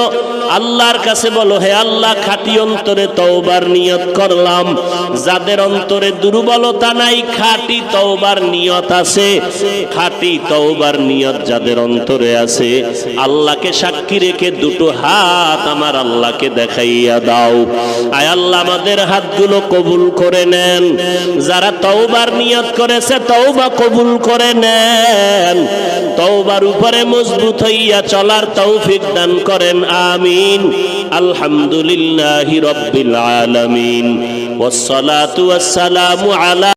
আল্লাহর কাছে বলো, হে আল্লাহ, খাঁটি অন্তরে তওবার নিয়ত করলাম। যাদের অন্তরে দুর্বলতা নাই, খাঁটি তওবার নিয়ত আছে, খাঁটি তওবার নিয়ত যাদের অন্তরে আছে, আল্লাহকে সাক্ষী রেখে দুটো হাত আমার আল্লাহকে দেখাইয়া দাও। আয় আল্লাহ, আমাদের হাতগুলো কবুল করে নেন। যারা তওবার নিয়ত করেছে, তওবা কবুল করে নেন। তওবার উপরে মজবুত হইয়া চলার তৌফিক দান করেন, আমিন। আলহামদুলিল্লাহি রাব্বিল আলামিন, ওয়াসসালাতু ওয়াসসালামু আলা